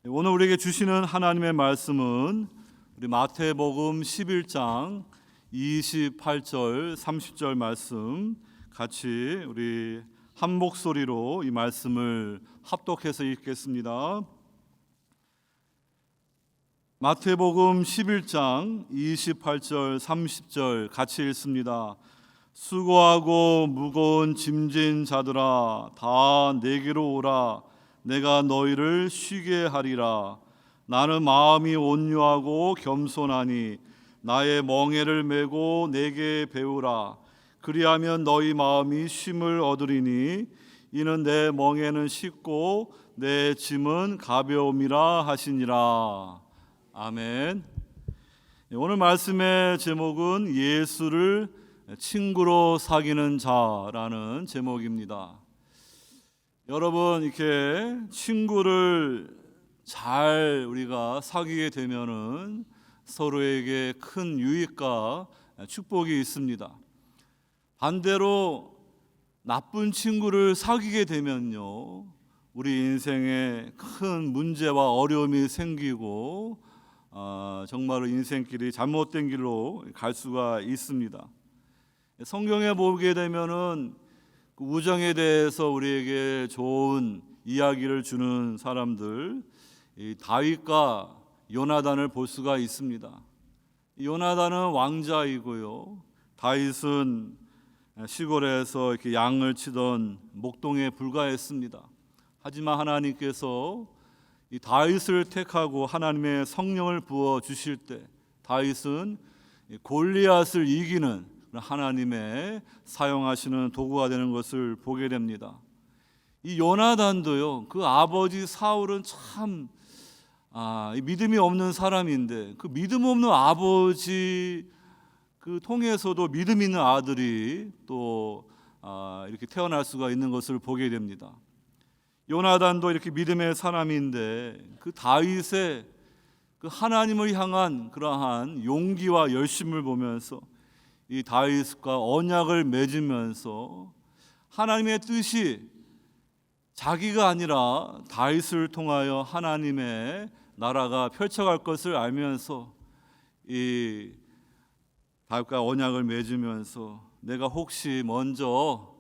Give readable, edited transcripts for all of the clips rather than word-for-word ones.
오늘 우리에게 주시는 하나님의 말씀은 우리 마태복음 11장 28절 30절 말씀 같이 우리 한 목소리로 이 말씀을 합독해서 읽겠습니다. 마태복음 11장 28절 30절 같이 읽습니다. 수고하고 무거운 짐진 자들아 다 내게로 오라. 내가 너희를 쉬게 하리라. 나는 마음이 온유하고 겸손하니 나의 멍에를 메고 내게 배우라. 그리하면 너희 마음이 쉼을 얻으리니 이는 내 멍에는 쉽고 내 짐은 가벼움이라 하시니라. 아멘. 오늘 말씀의 제목은 예수를 친구로 사귀는 자라는 제목입니다. 여러분, 이렇게 친구를 잘 우리가 사귀게 되면은 서로에게 큰 유익과 축복이 있습니다. 반대로 나쁜 친구를 사귀게 되면요, 우리 인생에 큰 문제와 어려움이 생기고 정말로 인생길이 잘못된 길로 갈 수가 있습니다. 성경에 보게 되면은 우정에 대해서 우리에게 좋은 이야기를 주는 사람들, 이 다윗과 요나단을 볼 수가 있습니다. 요나단은 왕자이고요, 다윗은 시골에서 이렇게 양을 치던 목동에 불과했습니다. 하지만 하나님께서 이 다윗을 택하고 하나님의 성령을 부어 주실 때 다윗은 골리앗을 이기는 하나님의 사용하시는 도구가 되는 것을 보게 됩니다. 이 요나단도요, 그 아버지 사울은 참 믿음이 없는 사람인데 그 믿음 없는 아버지 그 통해서도 믿음 있는 아들이 또 이렇게 태어날 수가 있는 것을 보게 됩니다. 요나단도 이렇게 믿음의 사람인데 그 다윗의 그 하나님을 향한 그러한 용기와 열심을 보면서 이 다윗과 언약을 맺으면서 하나님의 뜻이 자기가 아니라 다윗을 통하여 하나님의 나라가 펼쳐갈 것을 알면서 이 다윗과 언약을 맺으면서 내가 혹시 먼저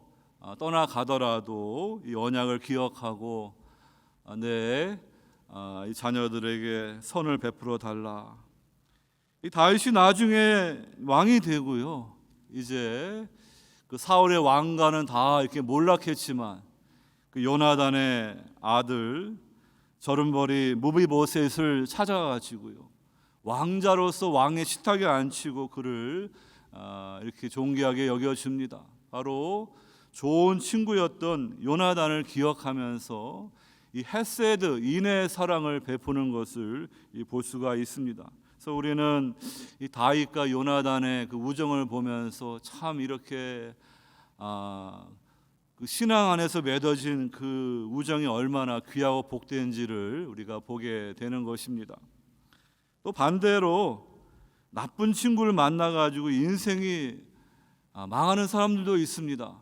떠나가더라도 이 언약을 기억하고 내 이 자녀들에게 선을 베풀어 달라. 이 다윗이 나중에 왕이 되고요, 이제 그 사울의 왕가는 다 이렇게 몰락했지만 그 요나단의 아들 저른벌이 무비보셋을 찾아가지고요, 왕자로서 왕의 식탁에 앉히고 그를 이렇게 존귀하게 여겨줍니다. 바로 좋은 친구였던 요나단을 기억하면서 이 헤세드, 인애의 사랑을 베푸는 것을 볼 수가 있습니다. 그래서 우리는 이 다윗과 요나단의 그 우정을 보면서 참 이렇게 그 신앙 안에서 맺어진 그 우정이 얼마나 귀하고 복된지를 우리가 보게 되는 것입니다. 또 반대로 나쁜 친구를 만나가지고 인생이 망하는 사람들도 있습니다.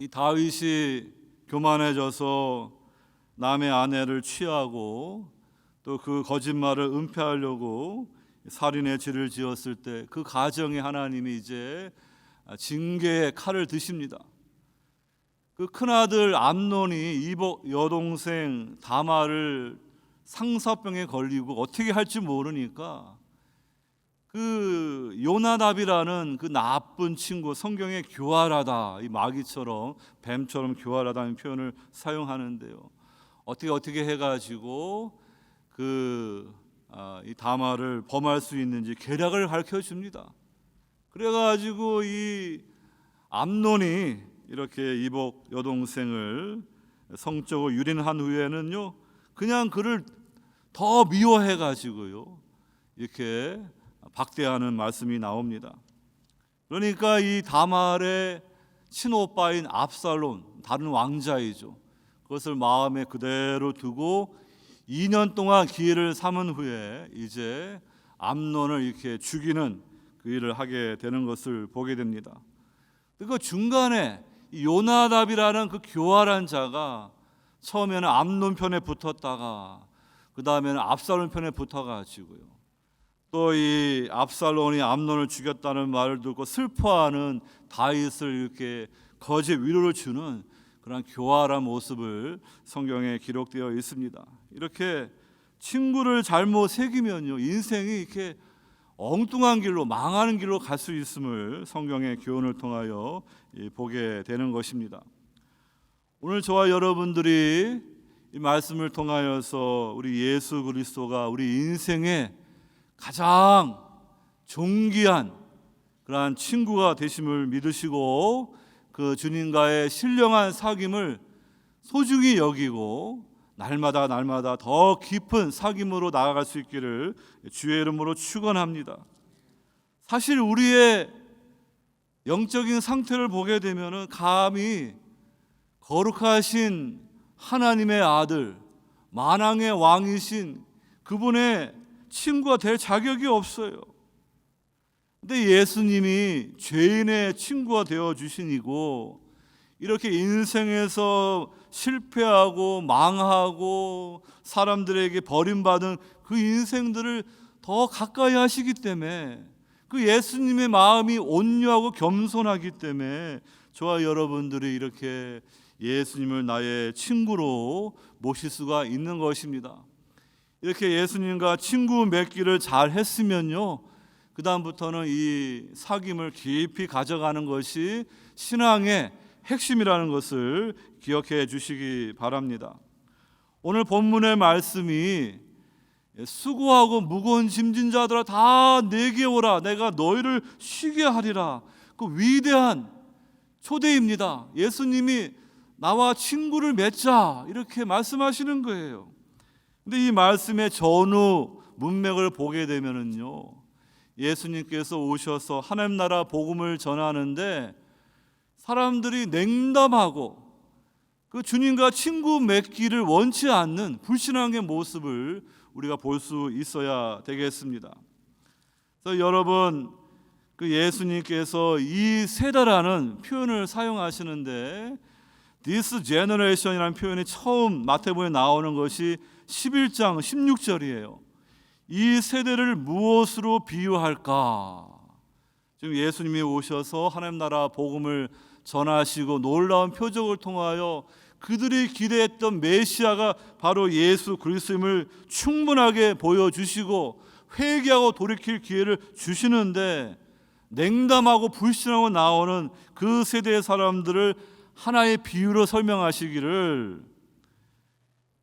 이 다윗이 교만해져서 남의 아내를 취하고 또 그 거짓말을 은폐하려고 살인의 죄를 지었을 때 그 가정에 하나님이 이제 징계의 칼을 드십니다. 그 큰아들 암논이 이복 여동생 다말을 상사병에 걸리고 어떻게 할지 모르니까 그 요나답이라는 그 나쁜 친구, 성경에 교활하다, 이 마귀처럼 뱀처럼 교활하다는 표현을 사용하는데요, 어떻게 해가지고 이 다말을 범할 수 있는지 계략을 가르쳐 줍니다. 그래가지고 이 암논이 이렇게 이복 여동생을 성적으로 유린한 후에는요, 그냥 그를 더 미워해가지고요, 이렇게 박대하는 말씀이 나옵니다. 그러니까 이 다말의 친오빠인 압살롬, 다른 왕자이죠, 그것을 마음에 그대로 두고 2년 동안 기회를 삼은 후에 이제 암논을 이렇게 죽이는 그 일을 하게 되는 것을 보게 됩니다. 그 중간에 요나답이라는 그 교활한 자가 처음에는 암논 편에 붙었다가 그 다음에는 압살롬 편에 붙어가지고요. 또 이 압살롬이 암논을 죽였다는 말을 듣고 슬퍼하는 다윗을 이렇게 거짓 위로를 주는 그런 교활한 모습을 성경에 기록되어 있습니다. 이렇게 친구를 잘못 새기면요, 인생이 이렇게 엉뚱한 길로, 망하는 길로 갈 수 있음을 성경의 교훈을 통하여 보게 되는 것입니다. 오늘 저와 여러분들이 이 말씀을 통하여서 우리 예수 그리스도가 우리 인생의 가장 존귀한 그러한 친구가 되심을 믿으시고 그 주님과의 신령한 사귐을 소중히 여기고 날마다 더 깊은 사귐으로 나아갈 수 있기를 주의 이름으로 축원합니다. 사실 우리의 영적인 상태를 보게 되면은 감히 거룩하신 하나님의 아들, 만왕의 왕이신 그분의 친구가 될 자격이 없어요. 근데 예수님이 죄인의 친구가 되어 주시니고 이렇게 인생에서 실패하고 망하고 사람들에게 버림받은 그 인생들을 더 가까이 하시기 때문에, 그 예수님의 마음이 온유하고 겸손하기 때문에 저와 여러분들이 이렇게 예수님을 나의 친구로 모실 수가 있는 것입니다. 이렇게 예수님과 친구 맺기를 잘 했으면요, 그 다음부터는 이 사귐을 깊이 가져가는 것이 신앙의 핵심이라는 것을 기억해 주시기 바랍니다. 오늘 본문의 말씀이 수고하고 무거운 짐진 자들아 다 내게 오라, 내가 너희를 쉬게 하리라, 그 위대한 초대입니다. 예수님이 나와 친구를 맺자 이렇게 말씀하시는 거예요. 근데 이 말씀의 전후 문맥을 보게 되면은요, 예수님께서 오셔서 하나님 나라 복음을 전하는데 사람들이 냉담하고 그 주님과 친구 맺기를 원치 않는 불신앙의 모습을 우리가 볼 수 있어야 되겠습니다. 그래서 여러분, 그 예수님께서 이 세대라는 표현을 사용하시는데 This generation이라는 표현이 처음 마태복음에 나오는 것이 11장 16절이에요. 이 세대를 무엇으로 비유할까? 지금 예수님이 오셔서 하나님 나라 복음을 전하시고 놀라운 표적을 통하여 그들이 기대했던 메시아가 바로 예수 그리스도임을 충분하게 보여주시고 회개하고 돌이킬 기회를 주시는데, 냉담하고 불신하고 나오는 그 세대의 사람들을 하나의 비유로 설명하시기를,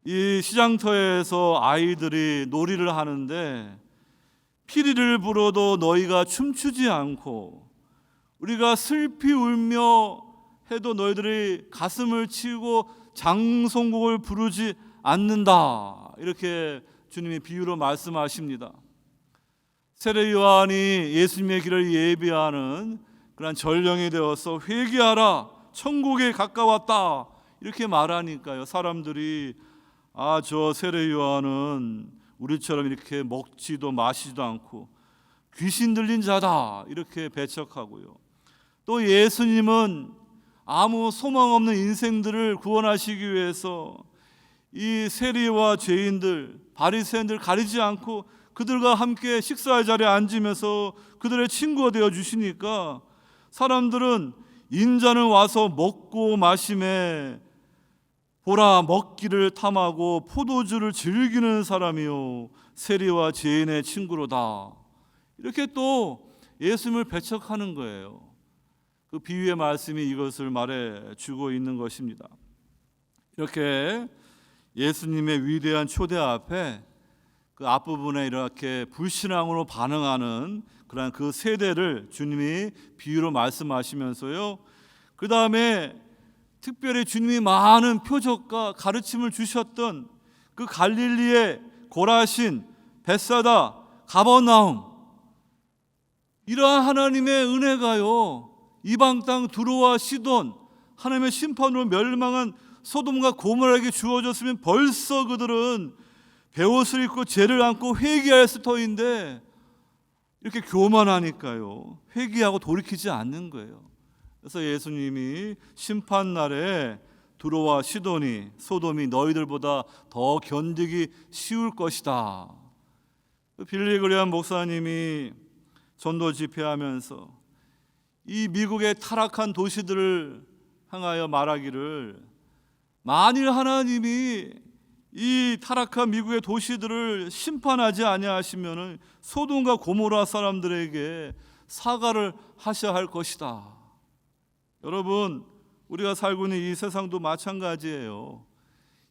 이 시장터에서 아이들이 놀이를 하는데 피리를 불어도 너희가 춤추지 않고 우리가 슬피 울며 해도 너희들이 가슴을 치고 장송곡을 부르지 않는다, 이렇게 주님이 비유로 말씀하십니다. 세례 요한이 예수님의 길을 예비하는 그런 전령이 되어서 회개하라, 천국에 가까웠다 이렇게 말하니까요, 사람들이 저 세례 요한은 우리처럼 이렇게 먹지도 마시지도 않고 귀신 들린 자다 이렇게 배척하고요, 또 예수님은 아무 소망 없는 인생들을 구원하시기 위해서 이 세리와 죄인들, 바리새인들 가리지 않고 그들과 함께 식사의 자리에 앉으면서 그들의 친구가 되어 주시니까 사람들은 인자는 와서 먹고 마심에 보라 먹기를 탐하고 포도주를 즐기는 사람이요 세리와 죄인의 친구로다, 이렇게 또 예수님을 배척하는 거예요. 그 비유의 말씀이 이것을 말해주고 있는 것입니다. 이렇게 예수님의 위대한 초대 앞에 그 앞부분에 이렇게 불신앙으로 반응하는 그런 그 세대를 주님이 비유로 말씀하시면서요, 그 다음에 특별히 주님이 많은 표적과 가르침을 주셨던 그 갈릴리의 고라신, 벳사다, 가버나움, 이러한 하나님의 은혜가요, 이방 땅 두로와 시돈, 하나님의 심판으로 멸망한 소돔과 고모라에게 주어졌으면 벌써 그들은 베옷을 입고 죄를 안고 회개하였을 터인데 이렇게 교만하니까요, 회개하고 돌이키지 않는 거예요. 그래서 예수님이 심판날에 두로와 시돈이 소돔이 너희들보다 더 견디기 쉬울 것이다. 빌리 그레이엄 목사님이 전도 집회하면서 이 미국의 타락한 도시들을 향하여 말하기를, 만일 하나님이 이 타락한 미국의 도시들을 심판하지 아니하시면은 소돔과 고모라 사람들에게 사과를 하셔야 할 것이다. 여러분, 우리가 살고 있는 이 세상도 마찬가지예요.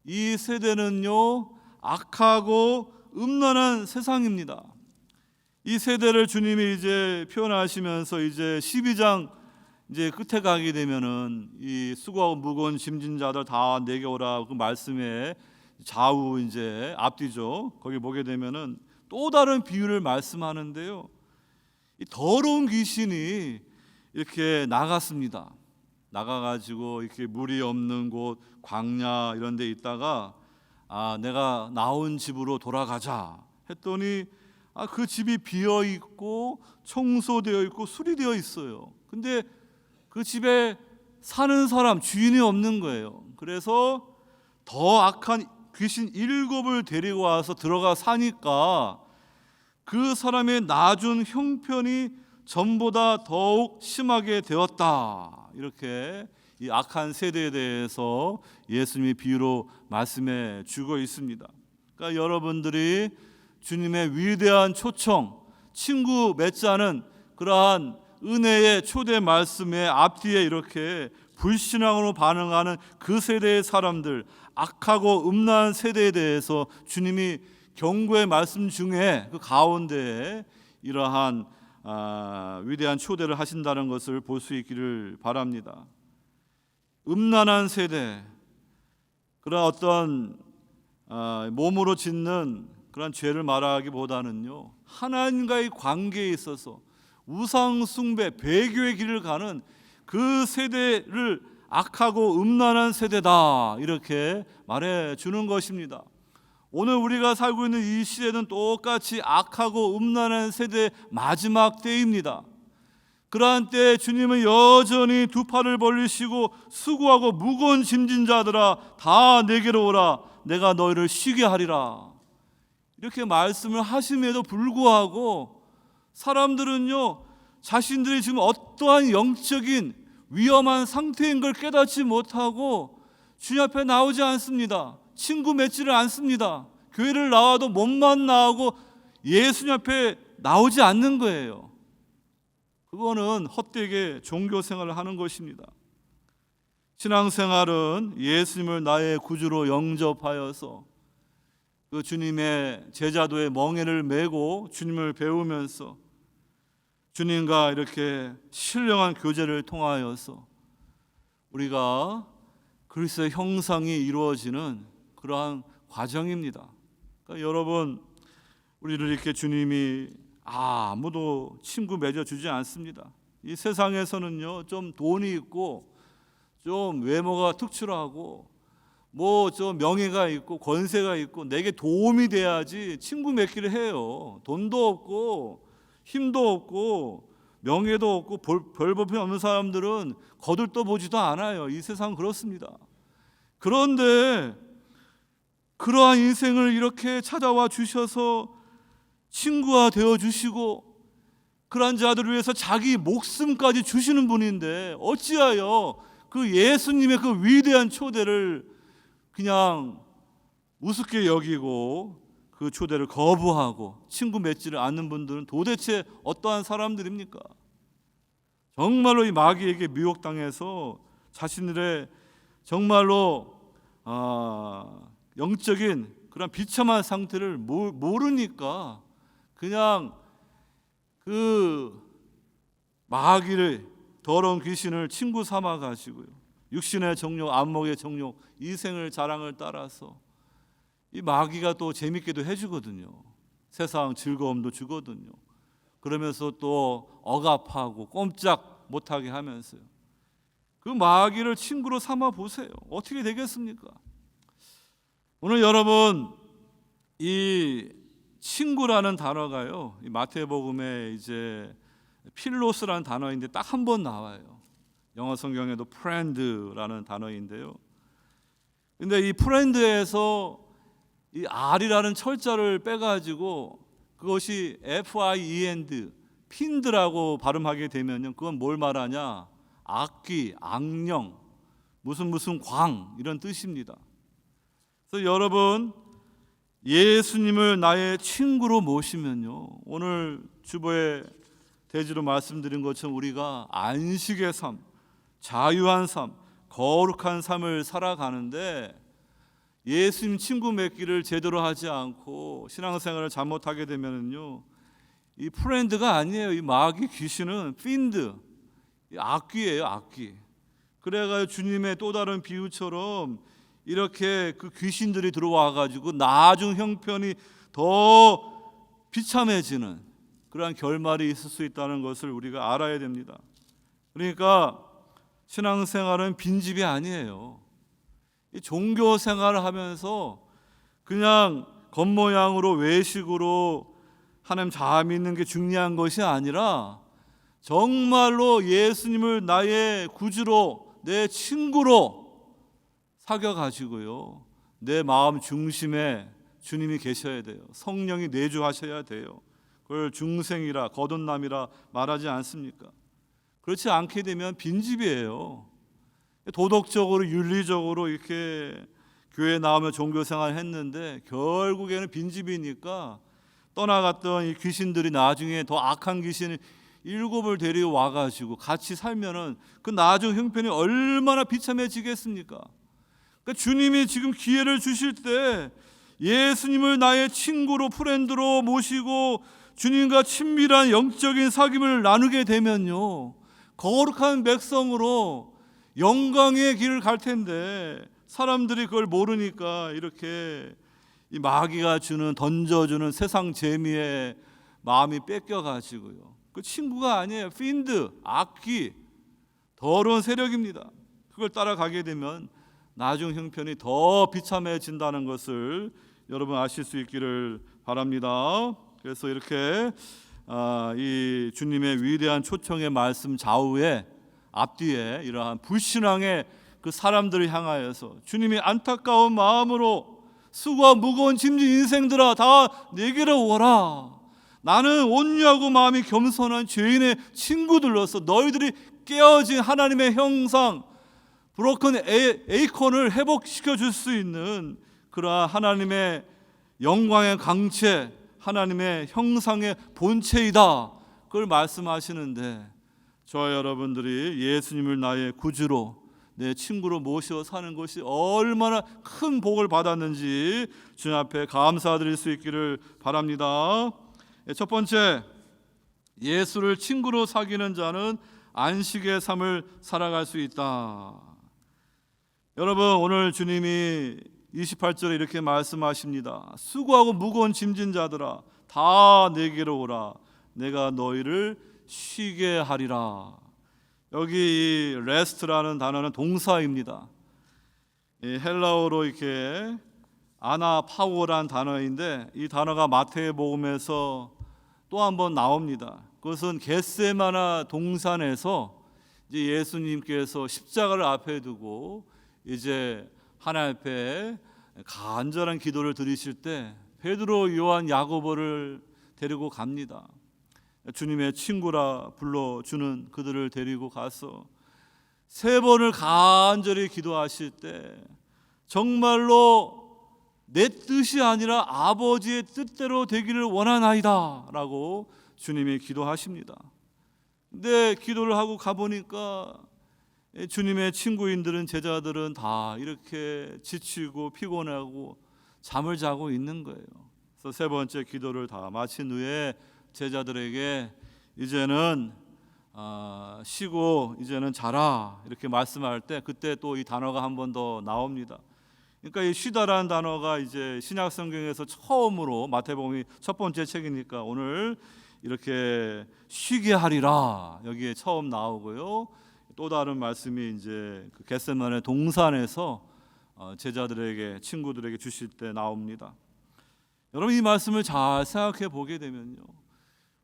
이 세대는요, 악하고 음란한 세상입니다. 이 세대를 주님이 이제 표현하시면서 이제 12장 이제 끝에 가게 되면은 이 수고하고 무거운 짐진 자들 다 내게 오라, 그 말씀에 좌우 이제 앞뒤죠. 거기 보게 되면은 또 다른 비유를 말씀하는데요. 이 더러운 귀신이 이렇게 나갔습니다. 나가가지고 이렇게 물이 없는 곳, 광야 이런 데 있다가 내가 나온 집으로 돌아가자 했더니 그 집이 비어 있고 청소되어 있고 수리되어 있어요. 근데 그 집에 사는 사람, 주인이 없는 거예요. 그래서 더 악한 귀신 7을 데리고 와서 들어가 사니까 그 사람의 나중 형편이 전보다 더욱 심하게 되었다. 이렇게 이 악한 세대에 대해서 예수님이 비유로 말씀해 주고 있습니다. 그러니까 여러분들이 주님의 위대한 초청, 친구 맺자는 그러한 은혜의 초대 말씀의 앞뒤에 이렇게 불신앙으로 반응하는 그 세대의 사람들, 악하고 음란한 세대에 대해서 주님이 경고의 말씀 중에 그 가운데에 이러한 위대한 초대를 하신다는 것을 볼 수 있기를 바랍니다. 음란한 세대, 그런 어떤 몸으로 짓는 그런 죄를 말하기보다는요, 하나님과의 관계에 있어서 우상 숭배, 배교의 길을 가는 그 세대를 악하고 음란한 세대다, 이렇게 말해 주는 것입니다. 오늘 우리가 살고 있는 이 시대는 똑같이 악하고 음란한 세대의 마지막 때입니다. 그러한 때에 주님은 여전히 두 팔을 벌리시고 수고하고 무거운 짐진 자들아 다 내게로 오라, 내가 너희를 쉬게 하리라, 이렇게 말씀을 하심에도 불구하고 사람들은요, 자신들이 지금 어떠한 영적인 위험한 상태인 걸 깨닫지 못하고 주님 앞에 나오지 않습니다. 친구 맺지를 않습니다. 교회를 나와도 몸만 나오고 예수님 앞에 나오지 않는 거예요. 그거는 헛되게 종교 생활을 하는 것입니다. 신앙생활은 예수님을 나의 구주로 영접하여서 그 주님의 제자도의 멍에를 메고 주님을 배우면서 주님과 이렇게 신령한 교제를 통하여서 우리가 그리스도의 형상이 이루어지는 그러한 과정입니다. 그러니까 여러분, 우리를 이렇게 주님이 아무도 친구 맺어주지 않습니다. 이 세상에서는요, 좀 돈이 있고 좀 외모가 특출하고 뭐 좀 명예가 있고 권세가 있고 내게 도움이 돼야지 친구 맺기를 해요. 돈도 없고 힘도 없고 명예도 없고 별 볼품 없는 사람들은 거들떠 보지도 않아요. 이 세상은 그렇습니다. 그런데 그러한 인생을 이렇게 찾아와 주셔서 친구가 되어 주시고 그러한 자들을 위해서 자기 목숨까지 주시는 분인데 어찌하여 그 예수님의 그 위대한 초대를 그냥 우습게 여기고 그 초대를 거부하고 친구 맺지를 않는 분들은 도대체 어떠한 사람들입니까? 정말로 이 마귀에게 미혹당해서 자신들의 정말로 영적인 그런 비참한 상태를 모르니까 그냥 그 마귀를, 더러운 귀신을 친구 삼아 가지고요, 육신의 정욕, 안목의 정욕, 이생을 자랑을 따라서 이 마귀가 또 재밌게도 해주거든요. 세상 즐거움도 주거든요. 그러면서 또 억압하고 꼼짝 못하게 하면서요. 그 마귀를 친구로 삼아 보세요. 어떻게 되겠습니까? 오늘 여러분, 이 친구라는 단어가요, 이 마태복음에 이제 필로스라는 단어인데 딱 한 번 나와요. 영어 성경에도 friend라는 단어인데요. 근데 이 프렌드에서 이 R이라는 철자를 빼가지고 그것이 FIEND, 핀드라고 발음하게 되면요, 그건 뭘 말하냐? 악귀, 악령, 무슨 광, 이런 뜻입니다. 그래서 여러분, 예수님을 나의 친구로 모시면요, 오늘 주보의 대지로 말씀드린 것처럼 우리가 안식의 삶, 자유한 삶, 거룩한 삶을 살아가는데, 예수님 친구 맺기를 제대로 하지 않고 신앙생활을 잘못하게 되면은요, 이 프렌드가 아니에요. 이 마귀 귀신은 핀드, 악귀예요, 악귀. 그래가지고 주님의 또 다른 비유처럼 이렇게 그 귀신들이 들어와 가지고 나중 형편이 더 비참해지는 그러한 결말이 있을 수 있다는 것을 우리가 알아야 됩니다. 그러니까 신앙생활은 빈집이 아니에요. 이 종교 생활을 하면서 그냥 겉모양으로 외식으로 하나님 잘 믿는 게 중요한 것이 아니라 정말로 예수님을 나의 구주로, 내 친구로 사귀어가지고요, 내 마음 중심에 주님이 계셔야 돼요. 성령이 내주하셔야 돼요. 그걸 중생이라 거듭남이라 말하지 않습니까? 그렇지 않게 되면 빈집이에요. 도덕적으로 윤리적으로 이렇게 교회 나오며 종교생활 했는데 결국에는 빈집이니까 떠나갔던 이 귀신들이 나중에 더 악한 귀신을 7을 데리고 와가지고 같이 살면은 그 나중 형편이 얼마나 비참해지겠습니까? 그러니까 주님이 지금 기회를 주실 때 예수님을 나의 친구로, 프렌드로 모시고 주님과 친밀한 영적인 사귐을 나누게 되면요, 거룩한 백성으로 영광의 길을 갈 텐데 사람들이 그걸 모르니까 이렇게 이 마귀가 던져주는 세상 재미에 마음이 뺏겨가지고요, 그 친구가 아니에요. 핀드, 악귀, 더러운 세력입니다. 그걸 따라가게 되면 나중 형편이 더 비참해진다는 것을 여러분 아실 수 있기를 바랍니다. 그래서 이렇게 이 주님의 위대한 초청의 말씀 좌우에 앞뒤에 이러한 불신앙의 그 사람들을 향하여서 주님이 안타까운 마음으로 수고와 무거운 짐진 인생들아 다 내게로 오라. 나는 온유하고 마음이 겸손한 죄인의 친구들로서 너희들이 깨어진 하나님의 형상, 브로큰 에이콘을 회복시켜 줄 수 있는 그러한 하나님의 영광의 강체, 하나님의 형상의 본체이다, 그걸 말씀하시는데, 저와 여러분들이 예수님을 나의 구주로, 내 친구로 모셔 사는 것이 얼마나 큰 복을 받았는지 주님 앞에 감사드릴 수 있기를 바랍니다. 첫 번째, 예수를 친구로 사귀는 자는 안식의 삶을 살아갈 수 있다. 여러분, 오늘 주님이 28절에 이렇게 말씀하십니다. 수고하고 무거운 짐진 자들아 다 내게로 오라. 내가 너희를 쉬게 하리라. 여기 이 레스트라는 단어는 동사입니다. 헬라어로 이렇게 아나파우라는 단어인데 이 단어가 마태복음에서 또 한 번 나옵니다. 그것은 겟세마나 동산에서 이제 예수님께서 십자가를 앞에 두고 이제 하나님 앞에 간절한 기도를 드리실 때 베드로, 요한, 야고보를 데리고 갑니다. 주님의 친구라 불러주는 그들을 데리고 가서 3번을 간절히 기도하실 때 정말로 내 뜻이 아니라 아버지의 뜻대로 되기를 원하나이다 라고 주님이 기도하십니다. 근데 기도를 하고 가보니까 주님의 친구인들은, 제자들은 다 이렇게 지치고 피곤하고 잠을 자고 있는 거예요. 그래서 3번째 기도를 다 마친 후에 제자들에게 이제는 쉬고 이제는 자라 이렇게 말씀할 때 그때 또 이 단어가 한 번 더 나옵니다. 그러니까 이 쉬다라는 단어가 이제 신약 성경에서 처음으로, 마태복음이 첫 번째 책이니까 오늘 이렇게 쉬게 하리라 여기에 처음 나오고요. 또 다른 말씀이 이제 그 겟세마네 동산에서 제자들에게, 친구들에게 주실 때 나옵니다. 여러분, 이 말씀을 잘 생각해 보게 되면요,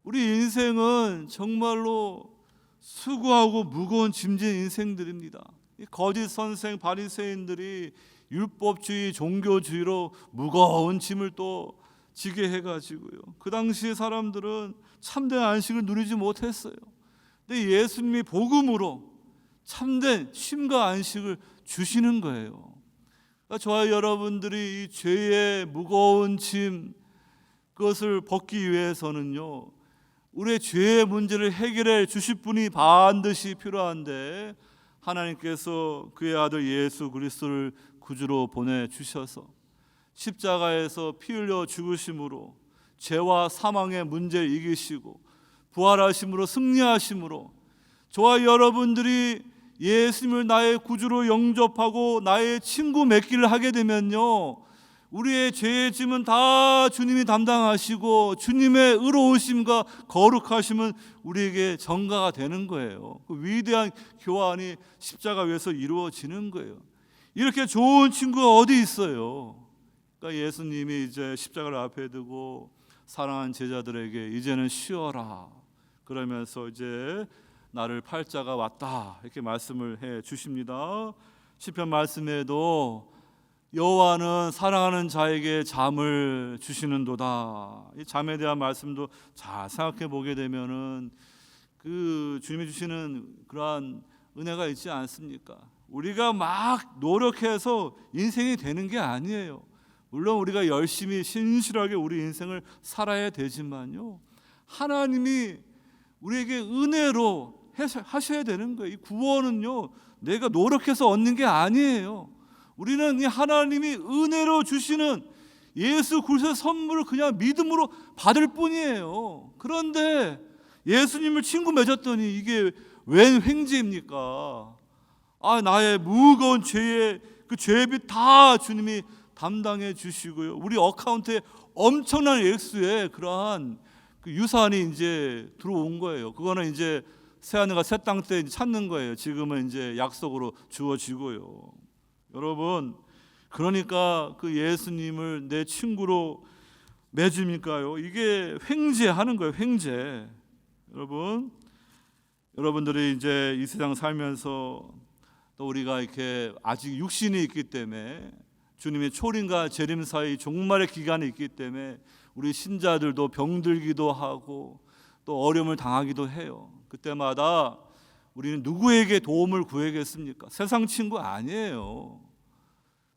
우리 인생은 정말로 수고하고 무거운 짐진 인생들입니다. 이 거짓 선생 바리새인들이 율법주의, 종교주의로 무거운 짐을 또 지게 해가지고요. 그 당시의 사람들은 참된 안식을 누리지 못했어요. 근데 예수님이 복음으로 참된 쉼과 안식을 주시는 거예요. 그러니까 저와 여러분들이 이 죄의 무거운 짐 그것을 벗기 위해서는요, 우리의 죄의 문제를 해결해 주실 분이 반드시 필요한데, 하나님께서 그의 아들 예수 그리스도를 구주로 보내주셔서 십자가에서 피 흘려 죽으심으로 죄와 사망의 문제를 이기시고 부활하심으로 승리하심으로 저와 여러분들이 예수님을 나의 구주로 영접하고 나의 친구 맺기를 하게 되면요, 우리의 죄의 짐은 다 주님이 담당하시고 주님의 의로우심과 거룩하심은 우리에게 전가가 되는 거예요. 그 위대한 교환이 십자가 위에서 이루어지는 거예요. 이렇게 좋은 친구가 어디 있어요? 그러니까 예수님이 이제 십자가를 앞에 두고 사랑하는 제자들에게 이제는 쉬어라 그러면서 이제 나를 팔자가 왔다 이렇게 말씀을 해 주십니다. 시편 말씀에도 여호와는 사랑하는 자에게 잠을 주시는도다. 이 잠에 대한 말씀도 잘 생각해 보게 되면은 그 주님이 주시는 그러한 은혜가 있지 않습니까? 우리가 막 노력해서 인생이 되는 게 아니에요. 물론 우리가 열심히 신실하게 우리 인생을 살아야 되지만요, 하나님이 우리에게 은혜로 하셔야 되는 거예요. 이 구원은요, 내가 노력해서 얻는 게 아니에요. 우리는 이 하나님이 은혜로 주시는 예수 그리스도의 선물을 그냥 믿음으로 받을 뿐이에요. 그런데 예수님을 친구 맺었더니 이게 웬 횡재입니까? 나의 무거운 죄의 그 죄빚 다 주님이 담당해 주시고요, 우리 어카운트에 엄청난 액수의 그러한 그 유산이 이제 들어온 거예요. 그거는 이제 새하늘과 새 땅 때 찾는 거예요. 지금은 이제 약속으로 주어지고요. 여러분, 그러니까 그 예수님을 내 친구로 맺으니까요, 이게 횡재하는 거예요. 횡재. 여러분들이 이제 이 세상 살면서 또 우리가 이렇게 아직 육신이 있기 때문에 주님의 초림과 재림 사이 종말의 기간이 있기 때문에 우리 신자들도 병들기도 하고 또 어려움을 당하기도 해요. 그때마다 우리는 누구에게 도움을 구하겠습니까? 세상 친구 아니에요.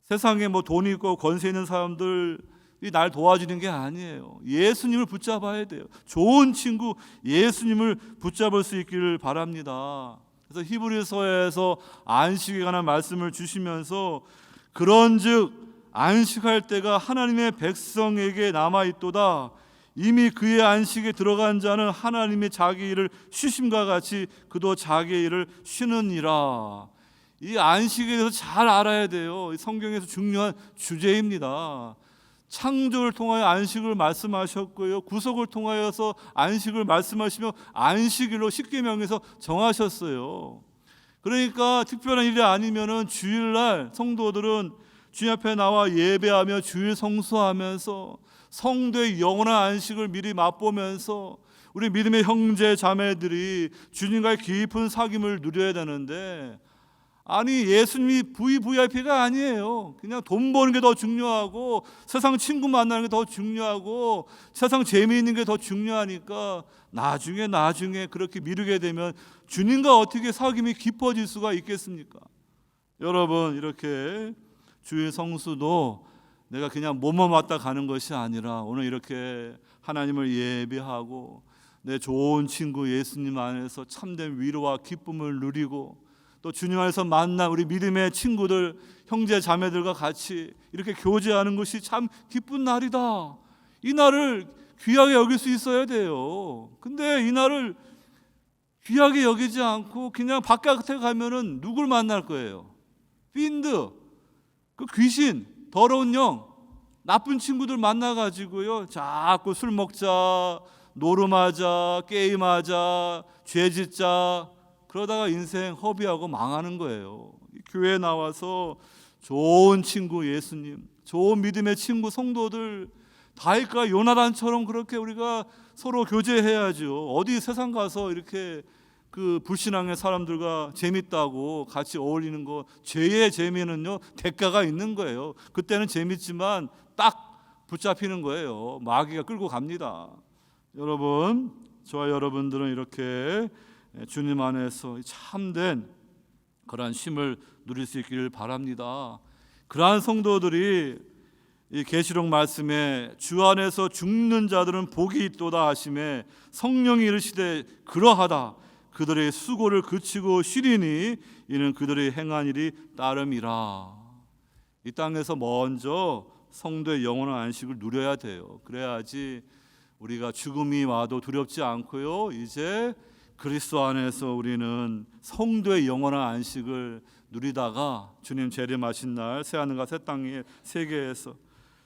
세상에 뭐 돈이 있고 권세 있는 사람들이 날 도와주는 게 아니에요. 예수님을 붙잡아야 돼요. 좋은 친구 예수님을 붙잡을 수 있기를 바랍니다. 그래서 히브리서에서 안식에 관한 말씀을 주시면서 그런즉 안식할 때가 하나님의 백성에게 남아있도다. 이미 그의 안식에 들어간 자는 하나님의 자기 일을 쉬심과 같이 그도 자기의 일을 쉬느니라. 이 안식에 대해서 잘 알아야 돼요. 성경에서 중요한 주제입니다. 창조를 통하여 안식을 말씀하셨고요, 구속을 통하여서 안식을 말씀하시며 안식일로 십계명에서 정하셨어요. 그러니까 특별한 일이 아니면은 주일날 성도들은 주님 앞에 나와 예배하며 주일 성수하면서 성도의 영원한 안식을 미리 맛보면서 우리 믿음의 형제 자매들이 주님과의 깊은 사귐을 누려야 되는데, 아니 예수님이 VVIP가 아니에요. 그냥 돈 버는 게 더 중요하고 세상 친구 만나는 게 더 중요하고 세상 재미있는 게 더 중요하니까 나중에 그렇게 미루게 되면 주님과 어떻게 사귐이 깊어질 수가 있겠습니까? 여러분, 이렇게 주일 성수도 내가 그냥 몸만 왔다 가는 것이 아니라 오늘 이렇게 하나님을 예배하고 내 좋은 친구 예수님 안에서 참된 위로와 기쁨을 누리고 또 주님 안에서 만난 우리 믿음의 친구들, 형제 자매들과 같이 이렇게 교제하는 것이 참 기쁜 날이다. 이 날을 귀하게 여길 수 있어야 돼요. 근데 이 날을 귀하게 여기지 않고 그냥 바깥에 가면은 누굴 만날 거예요? 빈드, 그 귀신, 더러운 영, 나쁜 친구들 만나가지고요, 자꾸 술 먹자, 노름하자, 게임하자, 죄짓자, 그러다가 인생 허비하고 망하는 거예요. 교회에 나와서 좋은 친구 예수님, 좋은 믿음의 친구 성도들, 다윗과 요나단처럼 그렇게 우리가 서로 교제해야죠. 어디 세상 가서 이렇게 그 불신앙의 사람들과 재밌다고 같이 어울리는 거, 죄의 재미는요 대가가 있는 거예요. 그때는 재밌지만 딱 붙잡히는 거예요. 마귀가 끌고 갑니다. 여러분, 저와 여러분들은 이렇게 주님 안에서 참된 그러한 쉼을 누릴 수 있기를 바랍니다. 그러한 성도들이 이 계시록 말씀에 주 안에서 죽는 자들은 복이 있도다 하심에 성령이 이르시되 그러하다 그들의 수고를 그치고 쉬리니 이는 그들의 행한 일이 따름이라. 이 땅에서 먼저 성도의 영원한 안식을 누려야 돼요. 그래야지 우리가 죽음이 와도 두렵지 않고요, 이제 그리스도 안에서 우리는 성도의 영원한 안식을 누리다가 주님 재림하신 날 새하늘과 새 땅의 세계에서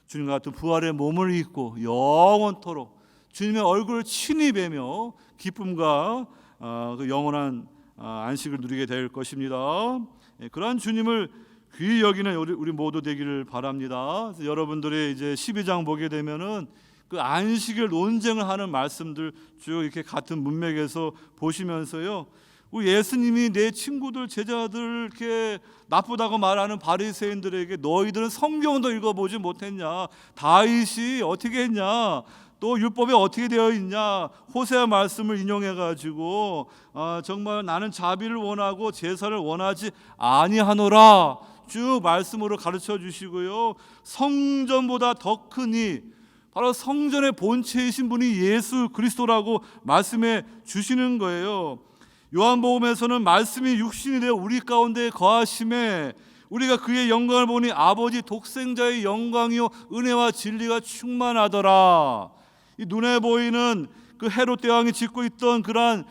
주님 같은 부활의 몸을 입고 영원토록 주님의 얼굴을 친히 뵈며 기쁨과 그 영원한 안식을 누리게 될 것입니다. 그러한 주님을 귀히 여기는 우리 모두 되기를 바랍니다. 여러분들이 이제 12장 보게 되면은 그 안식일 논쟁을 하는 말씀들 쭉 이렇게 같은 문맥에서 보시면서요, 예수님이 내 친구들 제자들 이렇게 나쁘다고 말하는 바리새인들에게 너희들은 성경도 읽어보지 못했냐, 다윗이 어떻게 했냐, 또 율법에 어떻게 되어 있냐, 호세아 말씀을 인용해 가지고 정말 나는 자비를 원하고 제사를 원하지 아니하노라 쭉 말씀으로 가르쳐 주시고요, 성전보다 더 크니 바로 성전의 본체이신 분이 예수 그리스도라고 말씀해 주시는 거예요. 요한복음에서는 말씀이 육신이 되어 우리 가운데 거하심에 우리가 그의 영광을 보니 아버지 독생자의 영광이요 은혜와 진리가 충만하더라. 이 눈에 보이는 그 헤롯 대왕이 짓고 있던 그러한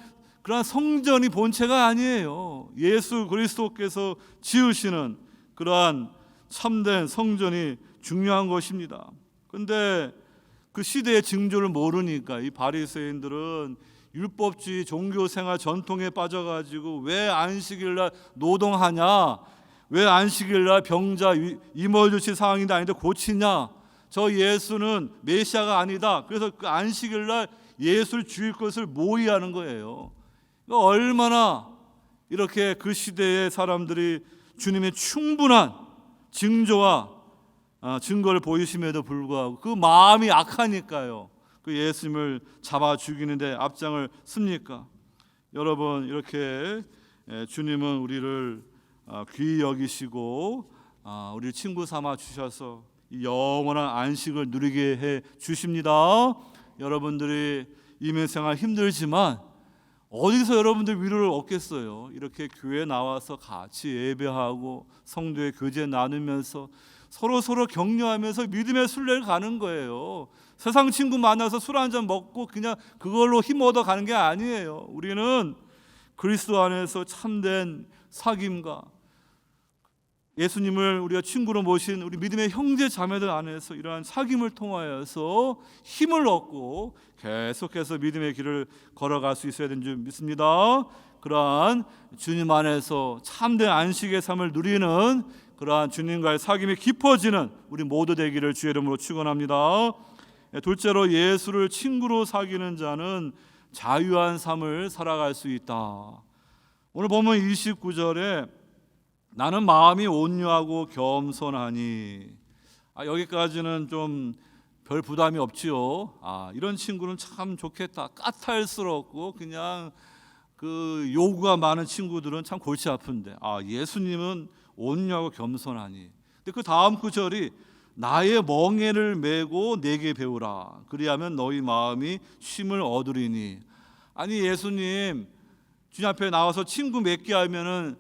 성전이 본체가 아니에요. 예수 그리스도께서 지으시는 그러한 참된 성전이 중요한 것입니다. 그런데 그 시대의 징조를 모르니까 이 바리새인들은 율법주의 종교생활 전통에 빠져가지고 왜 안식일날 노동하냐, 왜 안식일날 병자 이멀주치 상황인데 아닌데 고치냐, 저 예수는 메시아가 아니다. 그래서 그 안식일날 예수를 죽일 것을 모의하는 거예요. 얼마나 이렇게 그 시대의 사람들이 주님의 충분한 징조와 증거를 보이심에도 불구하고 그 마음이 악하니까요, 그 예수님을 잡아 죽이는데 앞장을 씁니까? 여러분, 이렇게 주님은 우리를 귀히 여기시고 우리를 친구 삼아 주셔서 이 영원한 안식을 누리게 해 주십니다. 여러분들이 이민생활 힘들지만 어디서 여러분들 위로를 얻겠어요? 이렇게 교회 나와서 같이 예배하고 성도의 교제 나누면서 서로 격려하면서 믿음의 순례를 가는 거예요. 세상 친구 만나서 술 한잔 먹고 그냥 그걸로 힘 얻어 가는 게 아니에요. 우리는 그리스도 안에서 참된 사귐과 예수님을 우리가 친구로 모신 우리 믿음의 형제 자매들 안에서 이러한 사귐을 통하여서 힘을 얻고 계속해서 믿음의 길을 걸어갈 수 있어야 되는 줄 믿습니다. 그러한 주님 안에서 참된 안식의 삶을 누리는 그러한 주님과의 사귐이 깊어지는 우리 모두 되기를 주의 이름으로 축원합니다. 둘째로, 예수를 친구로 사귀는 자는 자유한 삶을 살아갈 수 있다. 오늘 보면 29절에 나는 마음이 온유하고 겸손하니, 여기까지는 좀 별 부담이 없지요. 이런 친구는 참 좋겠다. 까탈스럽고 그냥 그 요구가 많은 친구들은 참 골치 아픈데, 예수님은 온유하고 겸손하니. 근데 그 다음 구절이 나의 멍에를 메고 내게 배우라. 그리하면 너희 마음이 쉼을 얻으리니. 아니, 예수님 주님 앞에 나와서 친구 맺게 하면은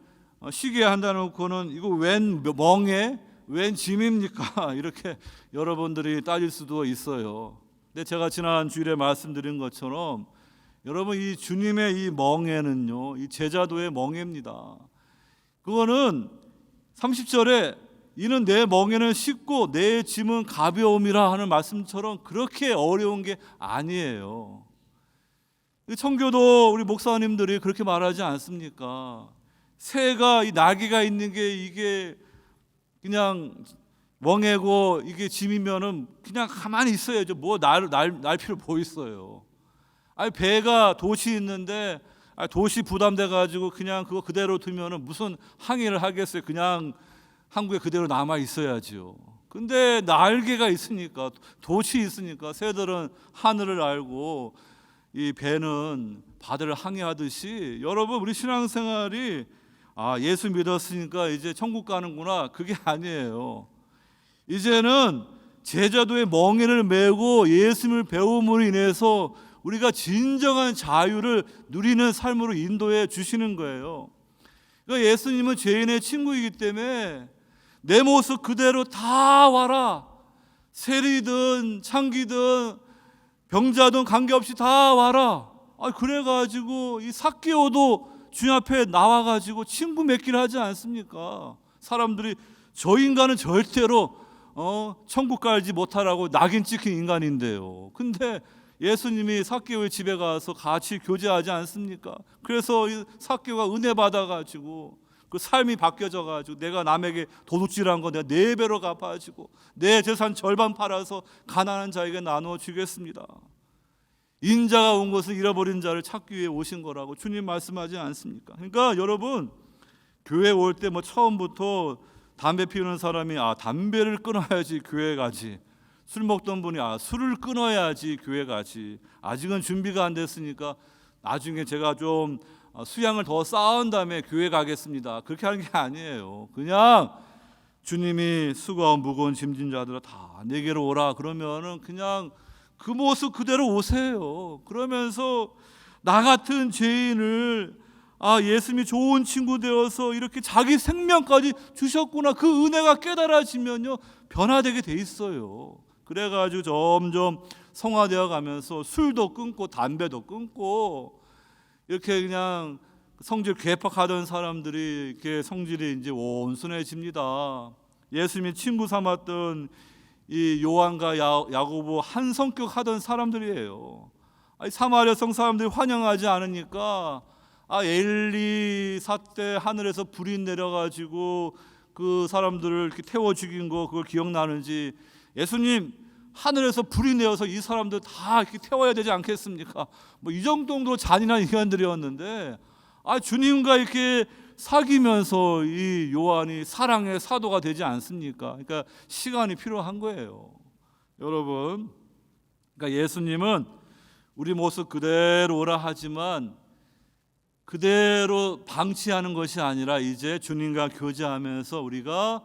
쉬게 한다 놓고는 이거 웬 멍에, 웬 짐입니까? 이렇게 여러분들이 따질 수도 있어요. 근데 제가 지난 주일에 말씀드린 것처럼 여러분, 이 주님의 이 멍에는요, 이 제자도의 멍에입니다. 그거는 30절에 이는 내 멍에는 쉽고 내 짐은 가벼움이라 하는 말씀처럼 그렇게 어려운 게 아니에요. 청교도 우리 목사님들이 그렇게 말하지 않습니까? 새가 이 날개가 있는 게 이게 그냥 멍에고 이게 짐이면은 그냥 가만히 있어야죠. 뭐 날 필요 뭐 있어요? 아니, 배가 돛이 있는데 도시 부담돼 가지고 그냥 그거 그대로 두면은 무슨 항의를 하겠어요. 그냥 한국에 그대로 남아 있어야지요. 근데 날개가 있으니까, 돛이 있으니까 새들은 하늘을 알고 이 배는 바다를 항해하듯이, 여러분 우리 신앙생활이 예수 믿었으니까 이제 천국 가는구나, 그게 아니에요. 이제는 제자도의 멍에를 메고 예수님을 배움으로 인해서 우리가 진정한 자유를 누리는 삶으로 인도해 주시는 거예요. 그러니까 예수님은 죄인의 친구이기 때문에 내 모습 그대로 다 와라, 세리든 창기든 병자든 관계없이 다 와라. 그래가지고 이 삭개오도 주님 앞에 나와가지고 친구 맺기를 하지 않습니까? 사람들이 저 인간은 절대로 천국 가지 못하라고 낙인 찍힌 인간인데요. 근데 예수님이 삭개오의 집에 가서 같이 교제하지 않습니까? 그래서 삭개오가 은혜 받아가지고 그 삶이 바뀌어져가지고, 내가 남에게 도둑질한 거 내가 4배로 갚아주고 내 재산 절반 팔아서 가난한 자에게 나누어 주겠습니다. 인자가 온 것은 잃어버린 자를 찾기 위해 오신 거라고 주님 말씀하지 않습니까? 그러니까 여러분, 교회 올 때 처음부터 담배 피우는 사람이 담배를 끊어야지 교회 가지, 술 먹던 분이 술을 끊어야지 교회 가지, 아직은 준비가 안 됐으니까 나중에 제가 좀 수양을 더 쌓은 다음에 교회 가겠습니다, 그렇게 하는 게 아니에요. 그냥 주님이 수고하고 무거운 짐진 자들아 다 내게로 오라 그러면은 그냥 그 모습 그대로 오세요. 그러면서 나 같은 죄인을 예수님이 좋은 친구 되어서 이렇게 자기 생명까지 주셨구나, 그 은혜가 깨달아지면요 변화되게 돼 있어요. 그래가지고 점점 성화되어 가면서 술도 끊고 담배도 끊고, 이렇게 그냥 성질 괴팍하던 사람들이 이렇게 성질이 이제 온순해집니다. 예수님이 친구 삼았던 이 요한과 야고보 한 성격 하던 사람들이에요. 사마리아 성 사람들이 환영하지 않으니까 엘리 사태 하늘에서 불이 내려가지고 그 사람들을 이렇게 태워 죽인 거 그걸 기억나는지, 예수님 하늘에서 불이 내어서 이 사람들 다 이렇게 태워야 되지 않겠습니까? 이 정도로 잔인한 인간들이었는데 주님과 이렇게 사귀면서 이 요한이 사랑의 사도가 되지 않습니까? 그러니까 시간이 필요한 거예요, 여러분. 그러니까 예수님은 우리 모습 그대로 오라 하지만 그대로 방치하는 것이 아니라 이제 주님과 교제하면서 우리가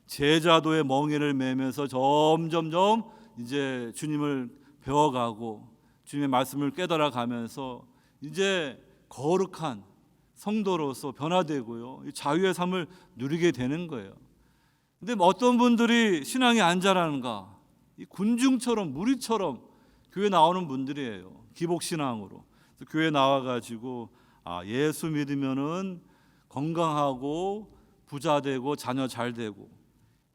제자도의 멍에를 매면서 점점점 이제 주님을 배워가고 주님의 말씀을 깨달아가면서 이제 거룩한 성도로서 변화되고요, 자유의 삶을 누리게 되는 거예요. 근데 어떤 분들이 신앙이 안 자라는가, 이 군중처럼 무리처럼 교회 나오는 분들이에요. 기복신앙으로. 그래서 교회 나와가지고 예수 믿으면은 건강하고 부자 되고 자녀 잘 되고,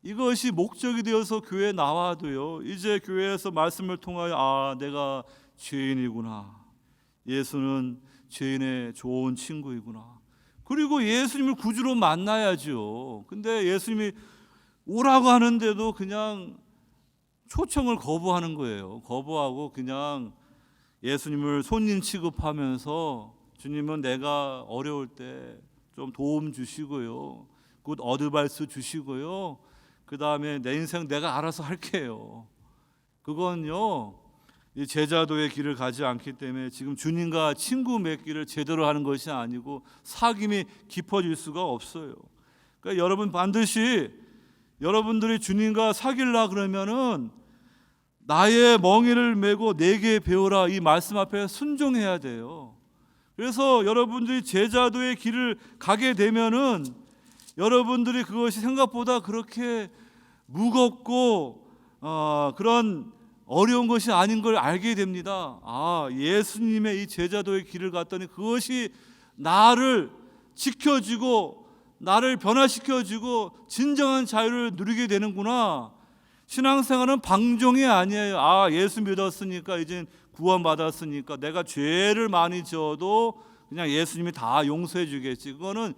이것이 목적이 되어서 교회에 나와도요, 이제 교회에서 말씀을 통하여 내가 죄인이구나, 예수는 죄인의 좋은 친구이구나, 그리고 예수님을 구주로 만나야죠. 근데 예수님이 오라고 하는데도 그냥 초청을 거부하는 거예요. 거부하고 그냥 예수님을 손님 취급하면서, 주님은 내가 어려울 때 좀 도움 주시고요, 굿 어드바이스 주시고요, 그 다음에 내 인생 내가 알아서 할게요. 그건요, 이 제자도의 길을 가지 않기 때문에 지금 주님과 친구 맺기를 제대로 하는 것이 아니고 사귐이 깊어질 수가 없어요. 그러니까 여러분 반드시 여러분들이 주님과 사귀려 그러면은 나의 멍에를 메고 내게 배우라, 이 말씀 앞에 순종해야 돼요. 그래서 여러분들이 제자도의 길을 가게 되면은 여러분들이 그것이 생각보다 그렇게 무겁고 그런 어려운 것이 아닌 걸 알게 됩니다. 예수님의 이 제자도의 길을 갔더니 그것이 나를 지켜주고 나를 변화시켜주고 진정한 자유를 누리게 되는구나. 신앙생활은 방종이 아니에요. 예수 믿었으니까 이제 구원받았으니까 내가 죄를 많이 지어도 그냥 예수님이 다 용서해 주겠지. 그거는